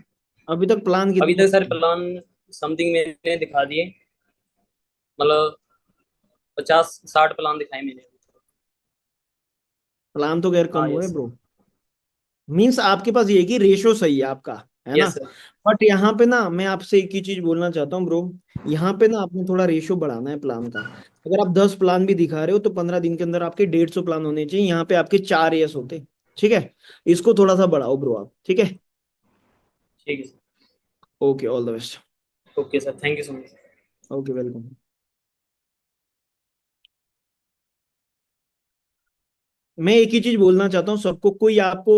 Speaker 2: अभी तक प्लान
Speaker 6: अभी
Speaker 2: कितने?
Speaker 6: तक सर प्लान समथिंग मैंने दिखा दिए, मतलब 50-60 प्लान दिखाए मैंने।
Speaker 2: प्लान तो खैर कम
Speaker 6: हाँ
Speaker 2: हुए
Speaker 6: यस।
Speaker 2: ब्रो। मीन्स आपके पास ये है कि रेशो सही है आपका, है ना।
Speaker 6: Yes sir.
Speaker 2: बट यहाँ पे ना मैं आपसे एक ही चीज बोलना चाहता हूँ ब्रो। यहाँ पे ना आपने थोड़ा रेशो बढ़ाना है प्लान का। अगर आप 10 प्लान भी दिखा रहे हो तो 15 दिन के अंदर आपके 150 प्लान होने चाहिए। यहाँ पे आपके 4 एस होते, ठीक है। इसको थोड़ा सा बढ़ाओ ब्रो आप, ठीक है।
Speaker 6: ठीक है sir.
Speaker 2: Okay, all the best.
Speaker 6: Okay sir, thank you so much.
Speaker 2: Okay, welcome. मैं एक ही चीज बोलना चाहता हूँ सबको, कोई आपको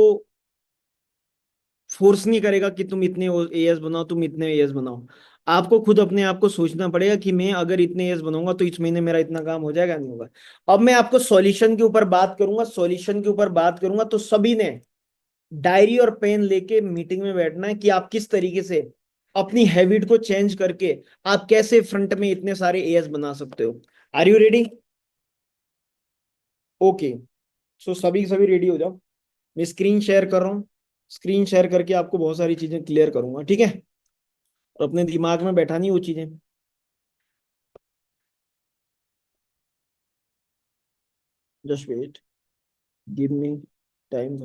Speaker 2: फोर्स नहीं करेगा कि तुम इतने एएस बनाओ, तुम इतने एएस बनाओ। आपको खुद अपने आप को सोचना पड़ेगा कि मैं अगर इतने एएस बनाऊंगा तो इस महीने मेरा इतना काम हो जाएगा, नहीं होगा। अब मैं आपको सॉल्यूशन के ऊपर बात करूंगा, सॉल्यूशन के ऊपर बात करूंगा, तो सभी ने डायरी और पेन लेके मीटिंग में बैठना है कि आप किस तरीके से अपनी हैबिट को चेंज करके आप कैसे फ्रंट में इतने सारे एएस बना सकते हो। Are you ready? Okay. So सभी सभी रेडी हो जाओ। मैं स्क्रीन शेयर कर रहा हूँ। स्क्रीन शेयर करके आपको बहुत सारी चीजें क्लियर करूंगा, ठीक है। और अपने दिमाग में बैठा नहीं वो चीजें। Just wait, give me time.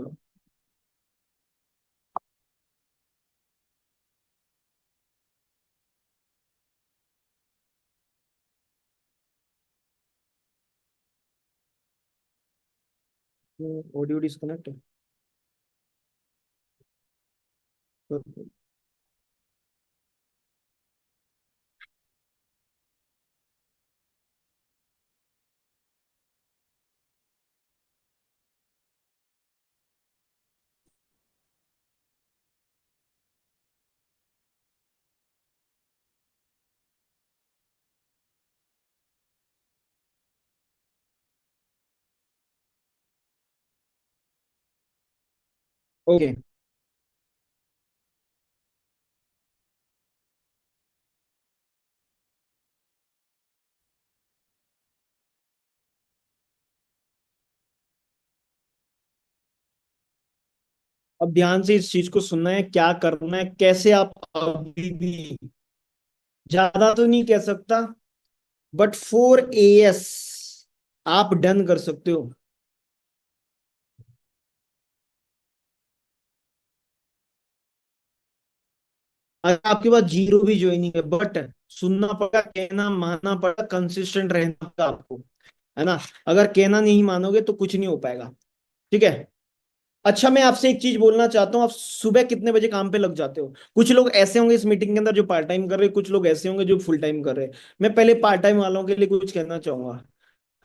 Speaker 2: Audio disconnect. Okay. अब ध्यान से इस चीज को सुनना है, क्या करना है, कैसे आप अभी भी, ज्यादा तो नहीं कह सकता, बट 4 एएस आप डन कर सकते हो। अगर आपके पास जीरो भी ज्वाइनिंग है, बट सुनना पड़ेगा, कहना मानना पड़ेगा, कंसिस्टेंट रहना पड़ेगा आपको, है ना। अगर कहना नहीं मानोगे तो कुछ नहीं हो पाएगा, ठीक है। अच्छा, मैं आपसे एक चीज बोलना चाहता हूँ, आप सुबह कितने बजे काम पे लग जाते हो? कुछ लोग ऐसे होंगे इस मीटिंग के अंदर जो पार्ट टाइम कर रहे हैं, कुछ लोग ऐसे होंगे जो फुल टाइम कर रहे हैं। मैं पहले पार्ट टाइम वालों के लिए कुछ कहना चाहूंगा,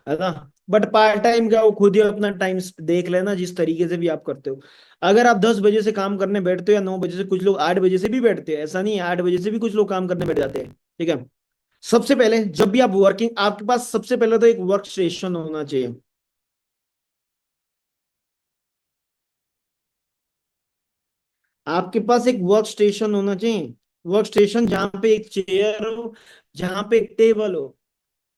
Speaker 2: है ना। बट पार्ट टाइम का वो खुद ही अपना टाइम देख लेना, जिस तरीके से भी आप करते हो। अगर आप 10 बजे से काम करने बैठते हो या 9 बजे से, कुछ लोग 8 बजे से भी बैठते हैं, ऐसा नहीं है, 8 बजे से भी कुछ लोग काम करने बैठ जाते हैं, ठीक है। सबसे पहले जब भी आप वर्किंग, आपके पास सबसे पहले तो एक वर्क स्टेशन होना चाहिए। आपके पास एक वर्क स्टेशन होना चाहिए। वर्क स्टेशन जहां पे एक चेयर हो, जहां पे एक टेबल हो।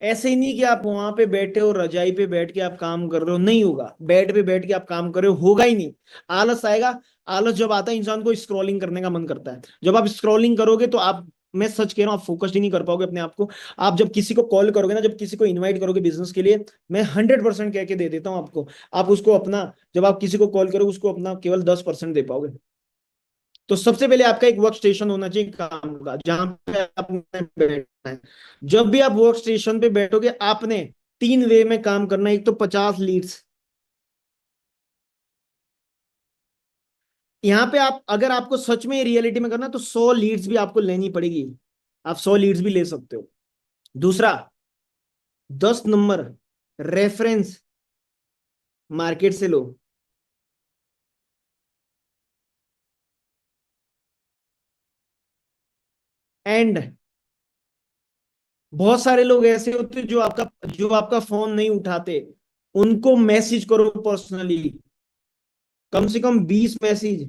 Speaker 2: ऐसे ही नहीं कि आप वहां पे बैठे हो, रजाई पे बैठ के आप काम कर रहे हो, नहीं होगा। बेड पे बैठ के आप काम कर रहे हो, होगा ही नहीं। आलस आएगा। आलस जब आता है, इंसान को स्क्रॉलिंग करने का मन करता है। जब आप स्क्रॉलिंग करोगे तो आप, मैं सच कह रहा हूँ, आप फोकस ही नहीं कर पाओगे अपने आप को। आप जब किसी को कॉल करोगे ना, जब किसी को इनवाइट करोगे बिजनेस के लिए, मैं 100% कह के दे देता हूँ आपको, आप उसको अपना, जब आप किसी को कॉल करोगे उसको अपना केवल 10% दे पाओगे। तो सबसे पहले आपका एक वर्क स्टेशन होना चाहिए काम का, जहां पे आपने बैठना है। जब भी आप वर्क स्टेशन पे बैठोगे, आपने 3 वे में काम करना है। एक तो 50 लीड्स, यहाँ पे आप, अगर आपको सच में रियलिटी में करना है, तो 100 लीड्स भी आपको लेनी पड़ेगी। आप 100 लीड्स भी ले सकते हो। दूसरा, 10 नंबर रेफरेंस मार्केट से लो। एंड बहुत सारे लोग ऐसे होते हैं जो आपका फोन नहीं उठाते, उनको मैसेज करो पर्सनली। कम से कम 20 मैसेज,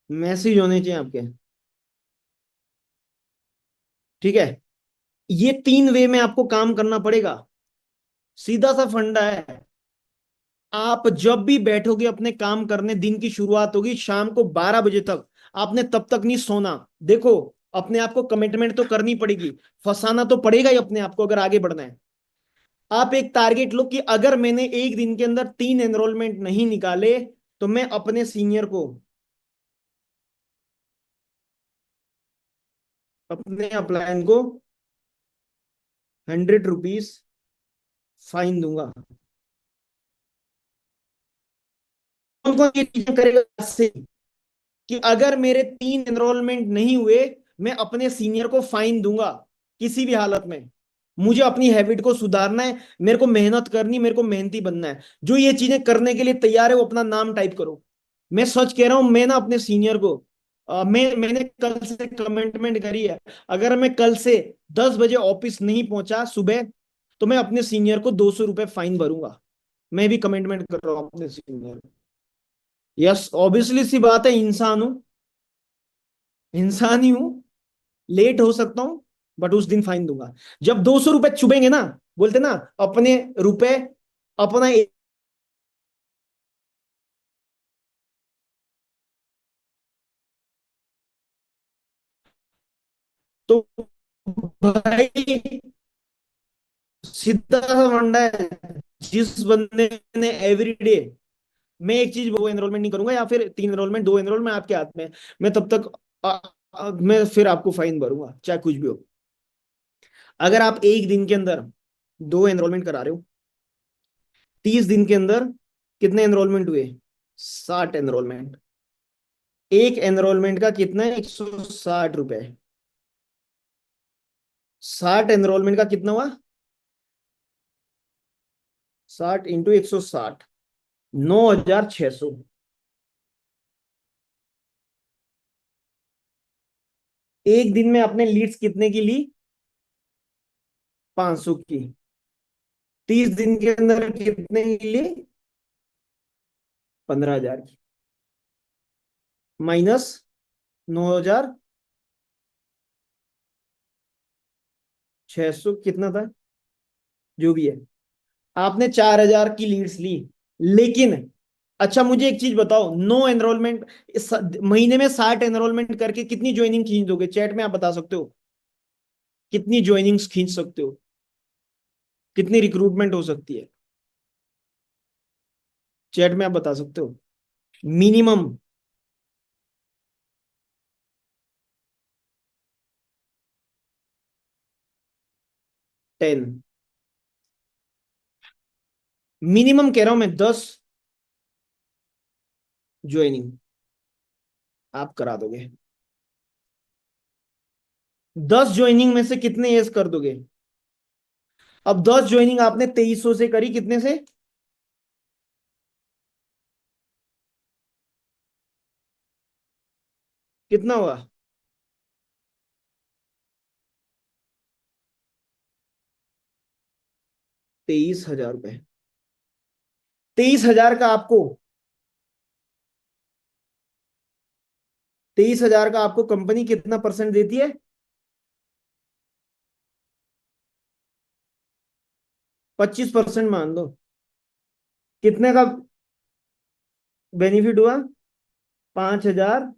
Speaker 2: मैसेज होने चाहिए आपके, ठीक है। ये 3 वे में आपको काम करना पड़ेगा। सीधा सा फंडा है। आप जब भी बैठोगे अपने काम करने, दिन की शुरुआत होगी शाम को 12 बजे तक, आपने तब तक नहीं सोना। देखो, अपने आप को कमिटमेंट तो करनी पड़ेगी, फंसाना तो पड़ेगा ही अपने आप को अगर आगे बढ़ना है। आप एक टारगेट लो कि अगर मैंने एक दिन के अंदर 3 एनरोलमेंट नहीं निकाले, तो मैं अपने सीनियर को, अपने अपलायन को 100 रुपीज फाइन दूंगा। कौन कौन ये चीजें करेगा आज से, कि अगर मेरे 3 एनरोलमेंट नहीं हुए, मैं अपने सीनियर को फाइन दूंगा किसी भी हालत में। मुझे अपनी हैबिट को सुधारना है, मेरे को मेहनत करनी, मेरे को मेहनती बनना है। जो ये चीजें करने के लिए तैयार है, वो अपना नाम टाइप करो। मैं सच कह रहा हूं, मैं ना अपने सीनियर को, मैंने कल से कमिटमेंट करी है। अगर मैं कल से 10 बजे ऑफिस नहीं पहुंचा सुबह, तो मैं अपने सीनियर को 200 रुपये फाइन भरूंगा। मैं भी कमिटमेंट कर रहा हूँ अपने सीनियर। यस, ऑब्वियसली सी बात है, इंसान हूं, इंसान ही हूं, लेट हो सकता हूं, बट उस दिन फाइन दूंगा। जब 200 रुपए चुभेंगे ना, बोलते ना, अपने रुपए अपना तो भाई सीधा सा फंडा है। जिस बंदे ने एवरीडे, मैं एक चीज, वो एनरोलमेंट नहीं करूंगा या फिर 3 एनरोलमेंट, 2 एनरोलमेंट आपके हाथ में, मैं तब तक मैं फिर आपको फाइन भरूंगा चाहे कुछ भी हो। अगर आप एक दिन के अंदर 2 एनरोलमेंट करा रहे हो, 30 दिन के अंदर कितने एनरोलमेंट हुए? 60 एनरोलमेंट। एक एनरोलमेंट का कितना है? 160 रुपए। 60 एनरोलमेंट का कितना हुआ? 60 × 160, 9,600। एक दिन में आपने लीड्स कितने की ली? 500 की। 30 दिन के अंदर कितने की ली? 15,000 की। माइनस 9,600 कितना था, जो भी है। आपने 4,000 की लीड्स ली, लेकिन अच्छा मुझे एक चीज बताओ, 9 एनरोलमेंट, महीने में 60 एनरोलमेंट करके कितनी ज्वाइनिंग खींच दोगे? चैट में आप बता सकते हो कितनी ज्वाइनिंग्स खींच सकते हो, कितनी रिक्रूटमेंट हो सकती है? चैट में आप बता सकते हो मिनिमम। मिनिमम कह रहा हूं मैं 10 ज्वाइनिंग आप करा दोगे। 10 ज्वाइनिंग में से कितने यस कर दोगे? अब 10 ज्वाइनिंग आपने 2300 से करी, कितने से? कितना हुआ? 23,000 रुपए। 23,000 का आपको 23,000 का आपको कंपनी कितना परसेंट देती है? 25% मान लो। कितने का बेनिफिट हुआ? 5,000,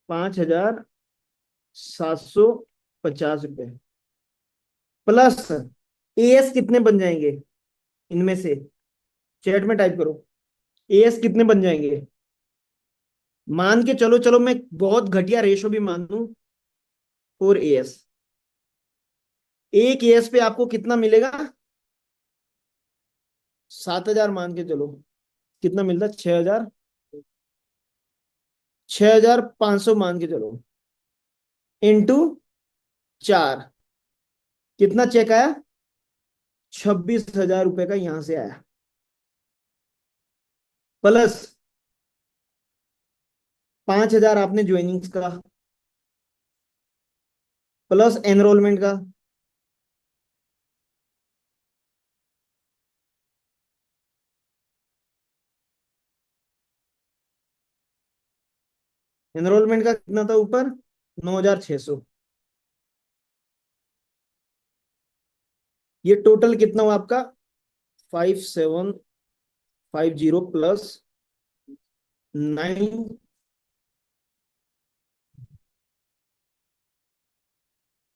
Speaker 2: 5,750 रुपए प्लस एएस कितने बन जाएंगे इनमें से? चैट में टाइप करो, एएस कितने बन जाएंगे? मान के चलो, चलो मैं बहुत घटिया रेशो भी मान लूं, 4 एएस। एक एएस पे आपको कितना मिलेगा? 7,000 मान के चलो, कितना मिलता? 6,000, 6,500 मान के चलो, इंटू 4, कितना चेक आया? 26,000 रुपए का यहां से आया, प्लस 5,000 आपने ज्वाइनिंग्स का, प्लस एनरोलमेंट का। एनरोलमेंट का कितना था ऊपर? 9,600। ये टोटल कितना हुआ आपका? 5,750 प्लस 9,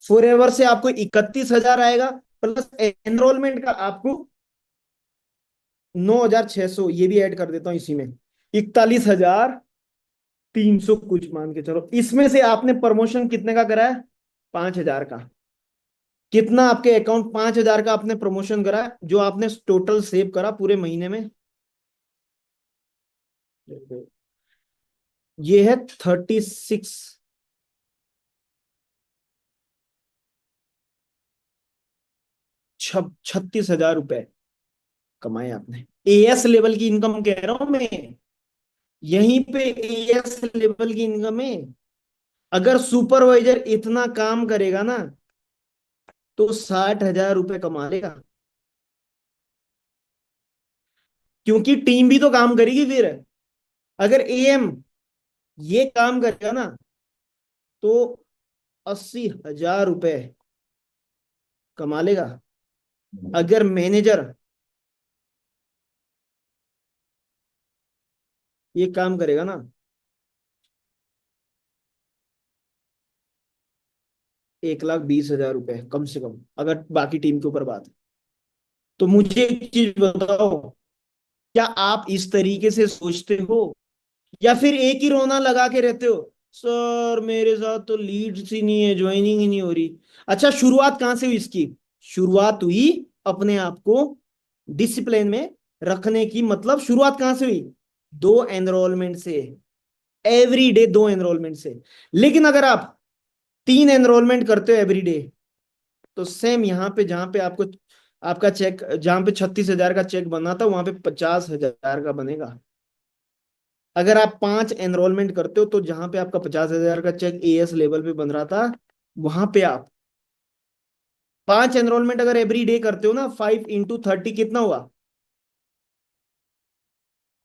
Speaker 2: फॉर एवर से आपको 31,000 आएगा, प्लस एनरोलमेंट का आपको 9,600, ये भी ऐड कर देता हूं इसी में, 41,300 कुछ मान के चलो। इसमें से आपने प्रमोशन कितने का कराया? 5,000 का। कितना आपके अकाउंट 5,000 का आपने प्रमोशन करा, जो आपने टोटल सेव करा पूरे महीने में? ये है 36, 36,000 रुपए कमाए आपने। एएस लेवल की इनकम कह रहा हूं मैं, यहीं पे एएस लेवल की इनकम है। अगर सुपरवाइजर इतना काम करेगा ना तो 60,000 रुपए कमा लेगा, क्योंकि टीम भी तो काम करेगी फिर। अगर एएम ये काम करेगा ना तो 80,000 रुपए कमा लेगा। अगर मैनेजर ये काम करेगा ना, 1,20,000 रुपए कम से कम, अगर बाकी टीम के ऊपर बात है। तो मुझे एक चीज बताओ, क्या आप इस तरीके से सोचते हो, या फिर एक ही रोना लगा के रहते हो, सर मेरे साथ तो लीड्स ही नहीं है, ज्वाइनिंग ही नहीं हो रही? अच्छा, शुरुआत कहां से हुई इसकी? शुरुआत हुई अपने आप को डिसिप्लिन में रखने की। मतलब शुरुआत कहां से हुई? 2 एनरोलमेंट से, एवरी डे 2 एनरोलमेंट से। लेकिन अगर आप 3 एनरोलमेंट करते हो एवरी डे, तो सेम यहाँ पे जहां पे आपको आपका चेक, जहां पे 36,000 का चेक बना था, वहां पे 50,000 का बनेगा। अगर आप 5 एनरोलमेंट करते हो तो जहां पे आपका 50,000 का चेक एएस लेवल पे बन रहा था, वहां पे आप 5 एनरोलमेंट अगर एवरी डे करते हो ना, 5 × 30 कितना हुआ?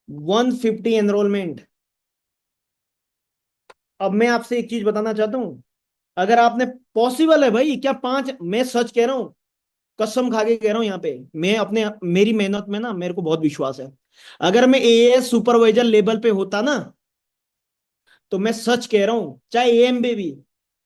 Speaker 2: 150 एनरोलमेंट। अब मैं आपसे एक चीज बताना चाहता हूं, अगर आपने, पॉसिबल है भाई, क्या 5, मैं सच कह रहा हूं, कसम खा के कह रहा हूं, यहाँ पे मैं अपने, मेरी मेहनत में ना मेरे को बहुत विश्वास है। अगर मैं एएस सुपरवाइजर लेवल पे होता ना, तो मैं सच कह रहा हूं, चाहे एएम भी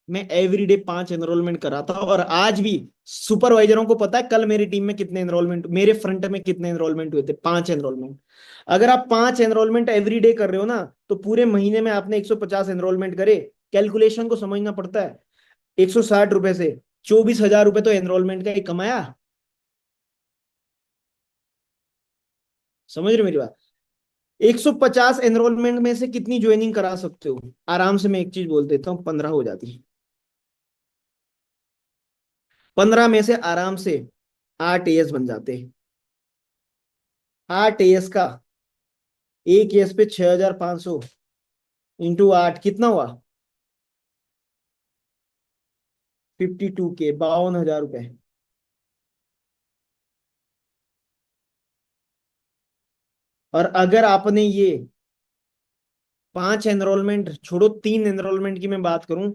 Speaker 2: मैं एवरीडे 5 एनरोलमेंट कराता। और आज भी सुपरवाइजरों को पता है कल मेरी टीम में कितने एनरोलमेंट, मेरे फ्रंट में कितने एनरोलमेंट हुए थे? 5 एनरोलमेंट। अगर आप 5 एनरोलमेंट एवरीडे कर रहे हो ना, तो पूरे महीने में आपने 150 एनरोलमेंट करे। कैलकुलेशन को समझना पड़ता है। 160 रुपए से 24,000 रुपए तो एनरोलमेंट का ही कमाया। समझ रहे हो मेरी बात? 150 एनरोलमेंट में से कितनी ज्वाइनिंग करा सकते हो आराम से? मैं एक चीज बोल देता हूँ, 15 हो जाती है। 15 में से आराम से 8 एएस बन जाते हैं। 8 एएस का, एक एएस पे 6,500 इंटू 8 कितना हुआ? 52K, 52,000 रुपए। और अगर आपने ये 5 एनरोलमेंट छोड़ो, 3 एनरोलमेंट की मैं बात करूं,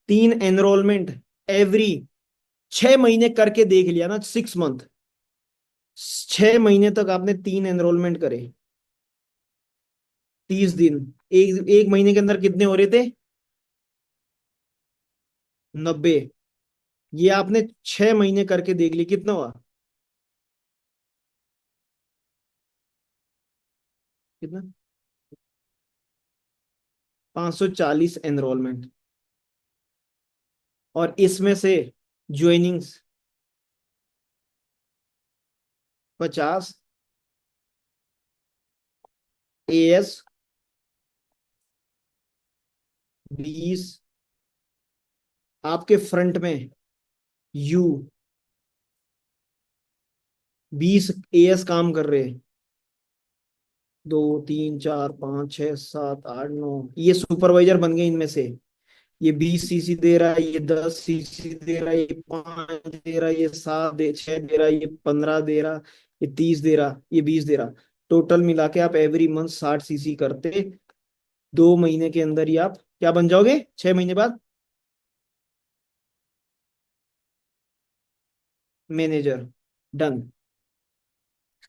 Speaker 2: 3 एनरोलमेंट एवरी 6 महीने करके देख लिया ना, 6 मंथ, 6 महीने तक आपने 3 एनरोलमेंट करे, 30 दिन, एक महीने के अंदर कितने हो रहे थे? 90। ये आपने 6 महीने करके देख ली, कितना हुआ? कितना? 540 एनरोलमेंट। और इसमें से ज्वाइनिंग्स 50 एएस, 20 आपके फ्रंट में यू, 20 एएस काम कर रहे हैं, 2 3 4 5 6 7 8 9, ये सुपरवाइजर बन गए इनमें से। ये 20 सीसी दे रहा है, ये 10 सीसी दे रहा है, ये 5 दे रहा है, ये 6 दे रहा है, ये 15 दे रहा, ये 30 दे रहा, ये 20 दे रहा। टोटल मिला के आप एवरी मंथ 60 सीसी करते, 2 महीने के अंदर ही आप क्या बन जाओगे? 6 महीने बाद मैनेजर। डन।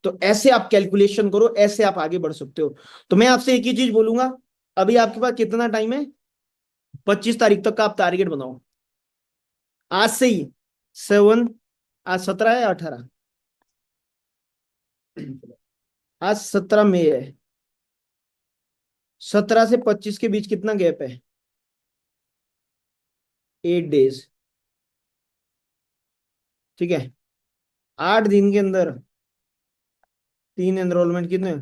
Speaker 2: तो ऐसे आप कैलकुलेशन करो, ऐसे आप आगे बढ़ सकते हो। तो मैं आपसे एक ही चीज बोलूंगा, अभी आपके पास कितना टाइम है? 25 तारीख तक का आप टारगेट बनाओ, आज से ही। 7, आज 17 है, 18, आज 17 मई है। 17 से 25 के बीच कितना गैप है? 8 डेज। ठीक है, 8 दिन के अंदर 3 एनरोलमेंट कितने?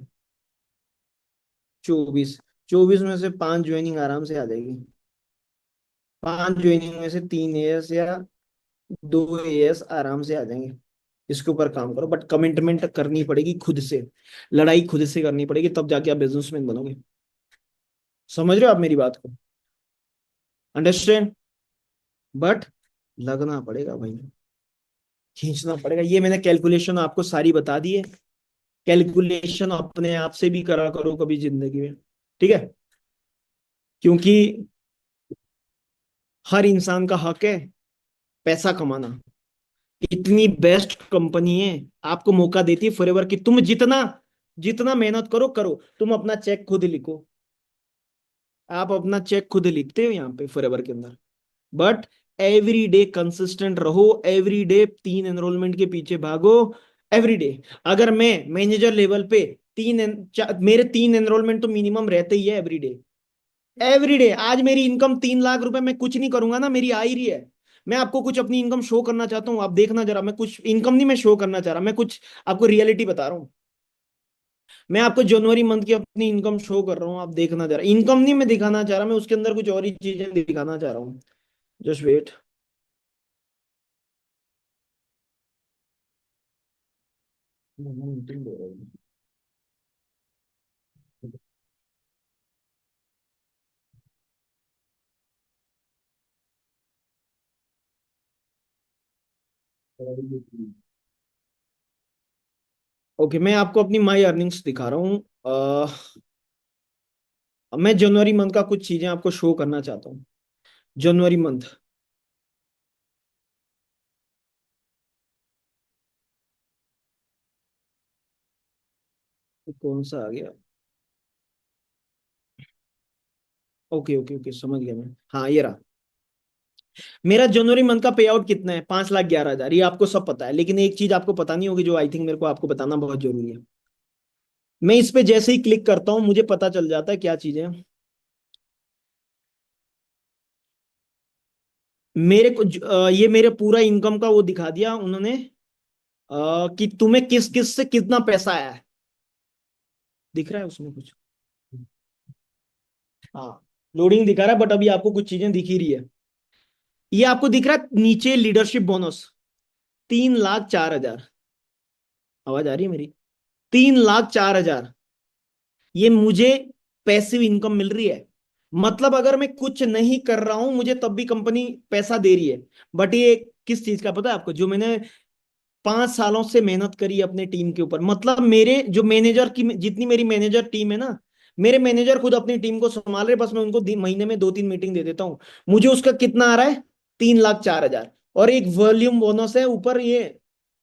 Speaker 2: 24। 24 में से 5 ज्वाइनिंग आराम से आ जाएगी। 5 ज्वाइनिंग में से 3 एएस या 2 एएस आराम से आ जाएंगे। इसके ऊपर काम करो, बट कमिटमेंट करनी पड़ेगी खुद से, लड़ाई खुद से करनी पड़ेगी, तब जाके आप बिजनेसमैन बनोगे। समझ रहे हो आप मेरी बात को? अंडरस्टैंड? बट लगना पड़ेगा भाई, खींचना पड़ेगा। ये मैंने कैलकुलेशन आपको सारी बता दी है। कैलकुलेशन अपने आप से भी करा करो कभी जिंदगी में, ठीक है? क्योंकि हर इंसान का हक है पैसा कमाना। इतनी बेस्ट कंपनी है, आपको मौका देती है फॉरएवर की, तुम जितना जितना मेहनत करो करो, तुम अपना चेक खुद लिखो। आप अपना चेक खुद लिखते हो यहाँ पे फॉरएवर के अंदर। बट एवरी डे कंसिस्टेंट रहो, एवरी डे 3 एनरोलमेंट के पीछे भागो, एवरी डे। अगर मैं मैनेजर लेवल पे मेरे 3 एनरोलमेंट तो मिनिमम रहते ही है एवरी डे। एवरी डे आज मेरी इनकम 3 लाख रुपए, मैं कुछ नहीं करूंगा ना, मेरी आ ही रही है। मैं आपको कुछ अपनी इनकम शो करना चाहता हूँ, आप देखना जरा। मैं कुछ इनकम नहीं मैं शो करना चाह रहा, मैं कुछ आपको रियलिटी बता रहा हूँ। मैं आपको जनवरी मंथ की अपनी इनकम शो कर रहा हूँ, आप देखना जरा। इनकम नहीं मैं दिखाना चाह रहा, मैं उसके अंदर कुछ और ही चीजें दिखाना चाह रहा हूँ। Just wait. ओके, मैं आपको अपनी माई अर्निंग्स दिखा रहा हूँ। मैं जनवरी मंथ का कुछ चीजें आपको शो करना चाहता हूँ। जनवरी मंथ, कौन सा आ गया? ओके ओके ओके, समझ गया मैं। हाँ, ये रहा। मेरा जनवरी मंथ का पे आउट कितना है? 5,11,000। ये आपको सब पता है, लेकिन एक चीज आपको पता नहीं होगी, जो आई थिंक मेरे को आपको बताना बहुत जरूरी है। मैं इस पे जैसे ही क्लिक करता हूँ, मुझे पता चल जाता है क्या चीजें हैं। मेरे को ये मेरे पूरा इनकम का वो दिखा दिया उन्होंने, कि तुम्हें किस किस से कितना पैसा आया है। दिख रहा है उसमें कुछ? हाँ, लोडिंग दिखा रहा है, बट अभी आपको कुछ चीजें दिख ही रही है। ये आपको दिख रहा है नीचे लीडरशिप बोनस 3,04,000। आवाज आ रही है मेरी? 3,04,000 ये मुझे पैसिव इनकम मिल रही है। मतलब अगर मैं कुछ नहीं कर रहा हूं मुझे तब भी कंपनी पैसा दे रही है। बट ये किस चीज का पता है आपको? जो मैंने 5 सालों से मेहनत करी अपने टीम के ऊपर। मतलब मेरे जो मैनेजर की जितनी मेरी मैनेजर टीम है ना, मेरे मैनेजर खुद अपनी टीम को संभाल रहे, बस मैं उनको महीने में 2-3 मीटिंग दे देता हूँ। मुझे उसका कितना आ रहा है? 3,04,000। और एक वॉल्यूम बोनस है ऊपर, ये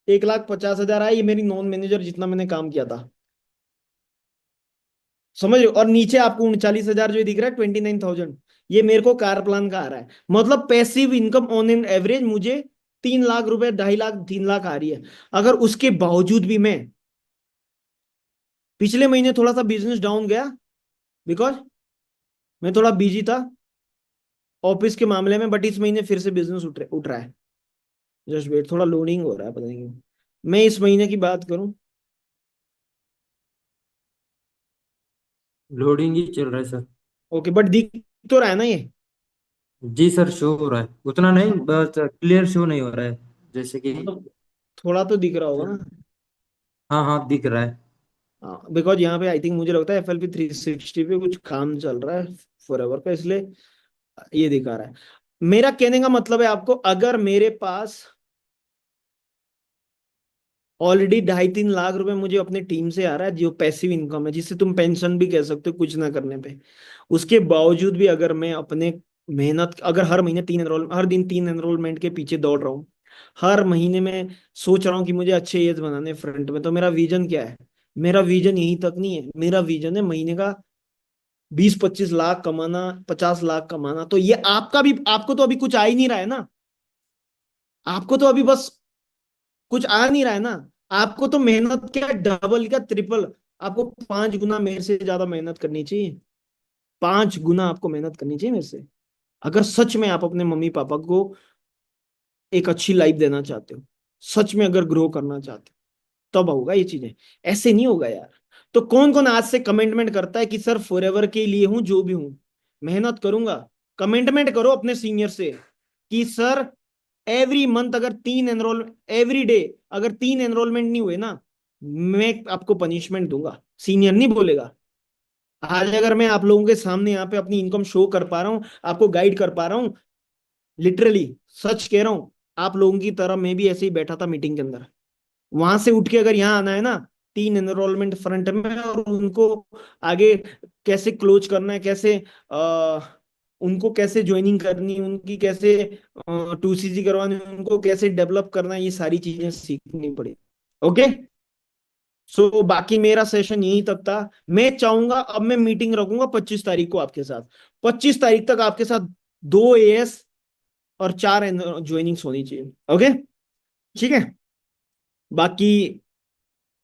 Speaker 2: 1,50,000 आया। ये मेरी नॉन मैनेजर जितना मैंने काम किया था, समझ रहे हो? और नीचे आपको 39,000 जो दिख रहा है, 29,000, ये मेरे को कार प्लान का आ रहा है। मतलब passive income on an average मुझे 3 लाख रुपए, 2.5 लाख, 3 लाख आ रही है। अगर उसके बावजूद भी मैं पिछले महीने थोड़ा सा बिजनेस डाउन गया, बिकॉज मैं थोड़ा बिजी था ऑफिस के मामले में, बट इस महीने फिर से बिजनेस उठ रहा है। जस्ट वेट, थोड़ा लोडिंग हो रहा है, पता नहीं क्यों। मैं इस महीने की बात करूं,
Speaker 5: लोडिंग ही चल रहा है सर।
Speaker 2: ओके, बट दिख तो रहा है ना ये?
Speaker 5: जी सर, शो हो रहा है, उतना नहीं, बस क्लियर शो नहीं हो रहा है, जैसे कि।
Speaker 2: मतलब थोड़ा तो दिख रहा होगा ना?
Speaker 5: हाँ हाँ, दिख रहा है।
Speaker 2: हाँ, बिकॉज यहाँ पे आई थिंक मुझे लगता है FLP 360 पे कुछ काम चल रहा है फॉरएवर का, इसलिए ये दिखा रहा है। मेरा कहने का मतलब है आपको, अगर मेरे पास ऑलरेडी 2.5-3 लाख रुपए मुझे अपने टीम से आ रहा है, जो पैसिव इनकम है, जिसे तुम पेंशन भी कह सकते हो कुछ ना करने पे, उसके बावजूद भी अगर मैं अपने मेहनत, अगर हर महीने हर दिन 3 एनरोलमेंट के पीछे दौड़ रहा हूँ, हर महीने में सोच रहा हूँ कि मुझे अच्छे एज बनाने फ्रंट में, तो मेरा विजन क्या है? मेरा विजन यही तक नहीं है, मेरा विजन है महीने का 20-25 लाख कमाना, 50 लाख कमाना। तो ये आपका भी, आपको तो अभी कुछ आ ही नहीं रहा है ना, आपको तो अभी बस कुछ आ नहीं रहा है ना। आपको तो मेहनत क्या, डबल क्या ट्रिपल, आपको 5 गुना मेरे से ज्यादा मेहनत करनी चाहिए। 5 गुना आपको मेहनत करनी चाहिए मेरे से, अगर सच में आप अपने मम्मी पापा को एक अच्छी लाइफ देना चाहते हो, सच में अगर ग्रो करना चाहते हो, तब होगा ये चीजें। ऐसे नहीं होगा यार। तो कौन कौन आज से कमिटमेंट करता है कि सर फॉरएवर के लिए हूं, जो भी हूं मेहनत करूंगा? कमिटमेंट करो अपने सीनियर से कि सर एवरी मंथ अगर 3 एनरोल, एवरी डे अगर 3 एनरोलमेंट नहीं हुए ना, मैं आपको पनिशमेंट दूंगा। सीनियर नहीं बोलेगा। आज अगर मैं आप लोगों के सामने यहाँ पे अपनी इनकम शो कर पा रहा हूँ, आपको गाइड कर पा रहा हूँ, लिटरली सच कह रहा हूँ, आप लोगों की तरह मैं भी ऐसे ही बैठा था मीटिंग के अंदर। वहां से उठ के अगर यहाँ आना है ना, 3 एनरोलमेंट फ्रंट में, और उनको आगे कैसे क्लोज करना है, कैसे आ, उनको कैसे ज्वाइनिंग करनी है, उनकी कैसे 2CG करवानी है, उनको कैसे डेवलप करना है, ये सारी चीजें सीखनी पड़ी। ओके, सो बाकी मेरा सेशन यहीं तक था। मैं चाहूंगा अब मैं मीटिंग रखूंगा 25 तारीख को आपके साथ। 25 तारीख तक आपके साथ 2 AS और 4 ज्वाइनिंग्स होनी चाहिए। ओके, ठीक है। बाकी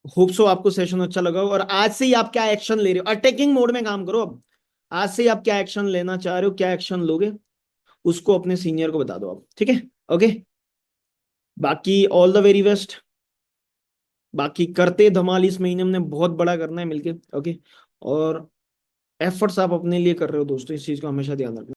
Speaker 2: होप सो आपको सेशन अच्छा लगा हो, और आज से ही आप क्या एक्शन ले रहे हो, अटैकिंग मोड में काम करो अब। आज से ही आप क्या एक्शन लेना चाह रहे हो, क्या एक्शन लोगे, उसको अपने सीनियर को बता दो आप, ठीक है? ओके, बाकी ऑल द वेरी बेस्ट। बाकी करते धमाल, इस महीने हमने बहुत बड़ा करना है मिलके। ओके, और एफर्ट्स आप अपने लिए कर रहे हो दोस्तों, इस चीज को हमेशा ध्यान रखना।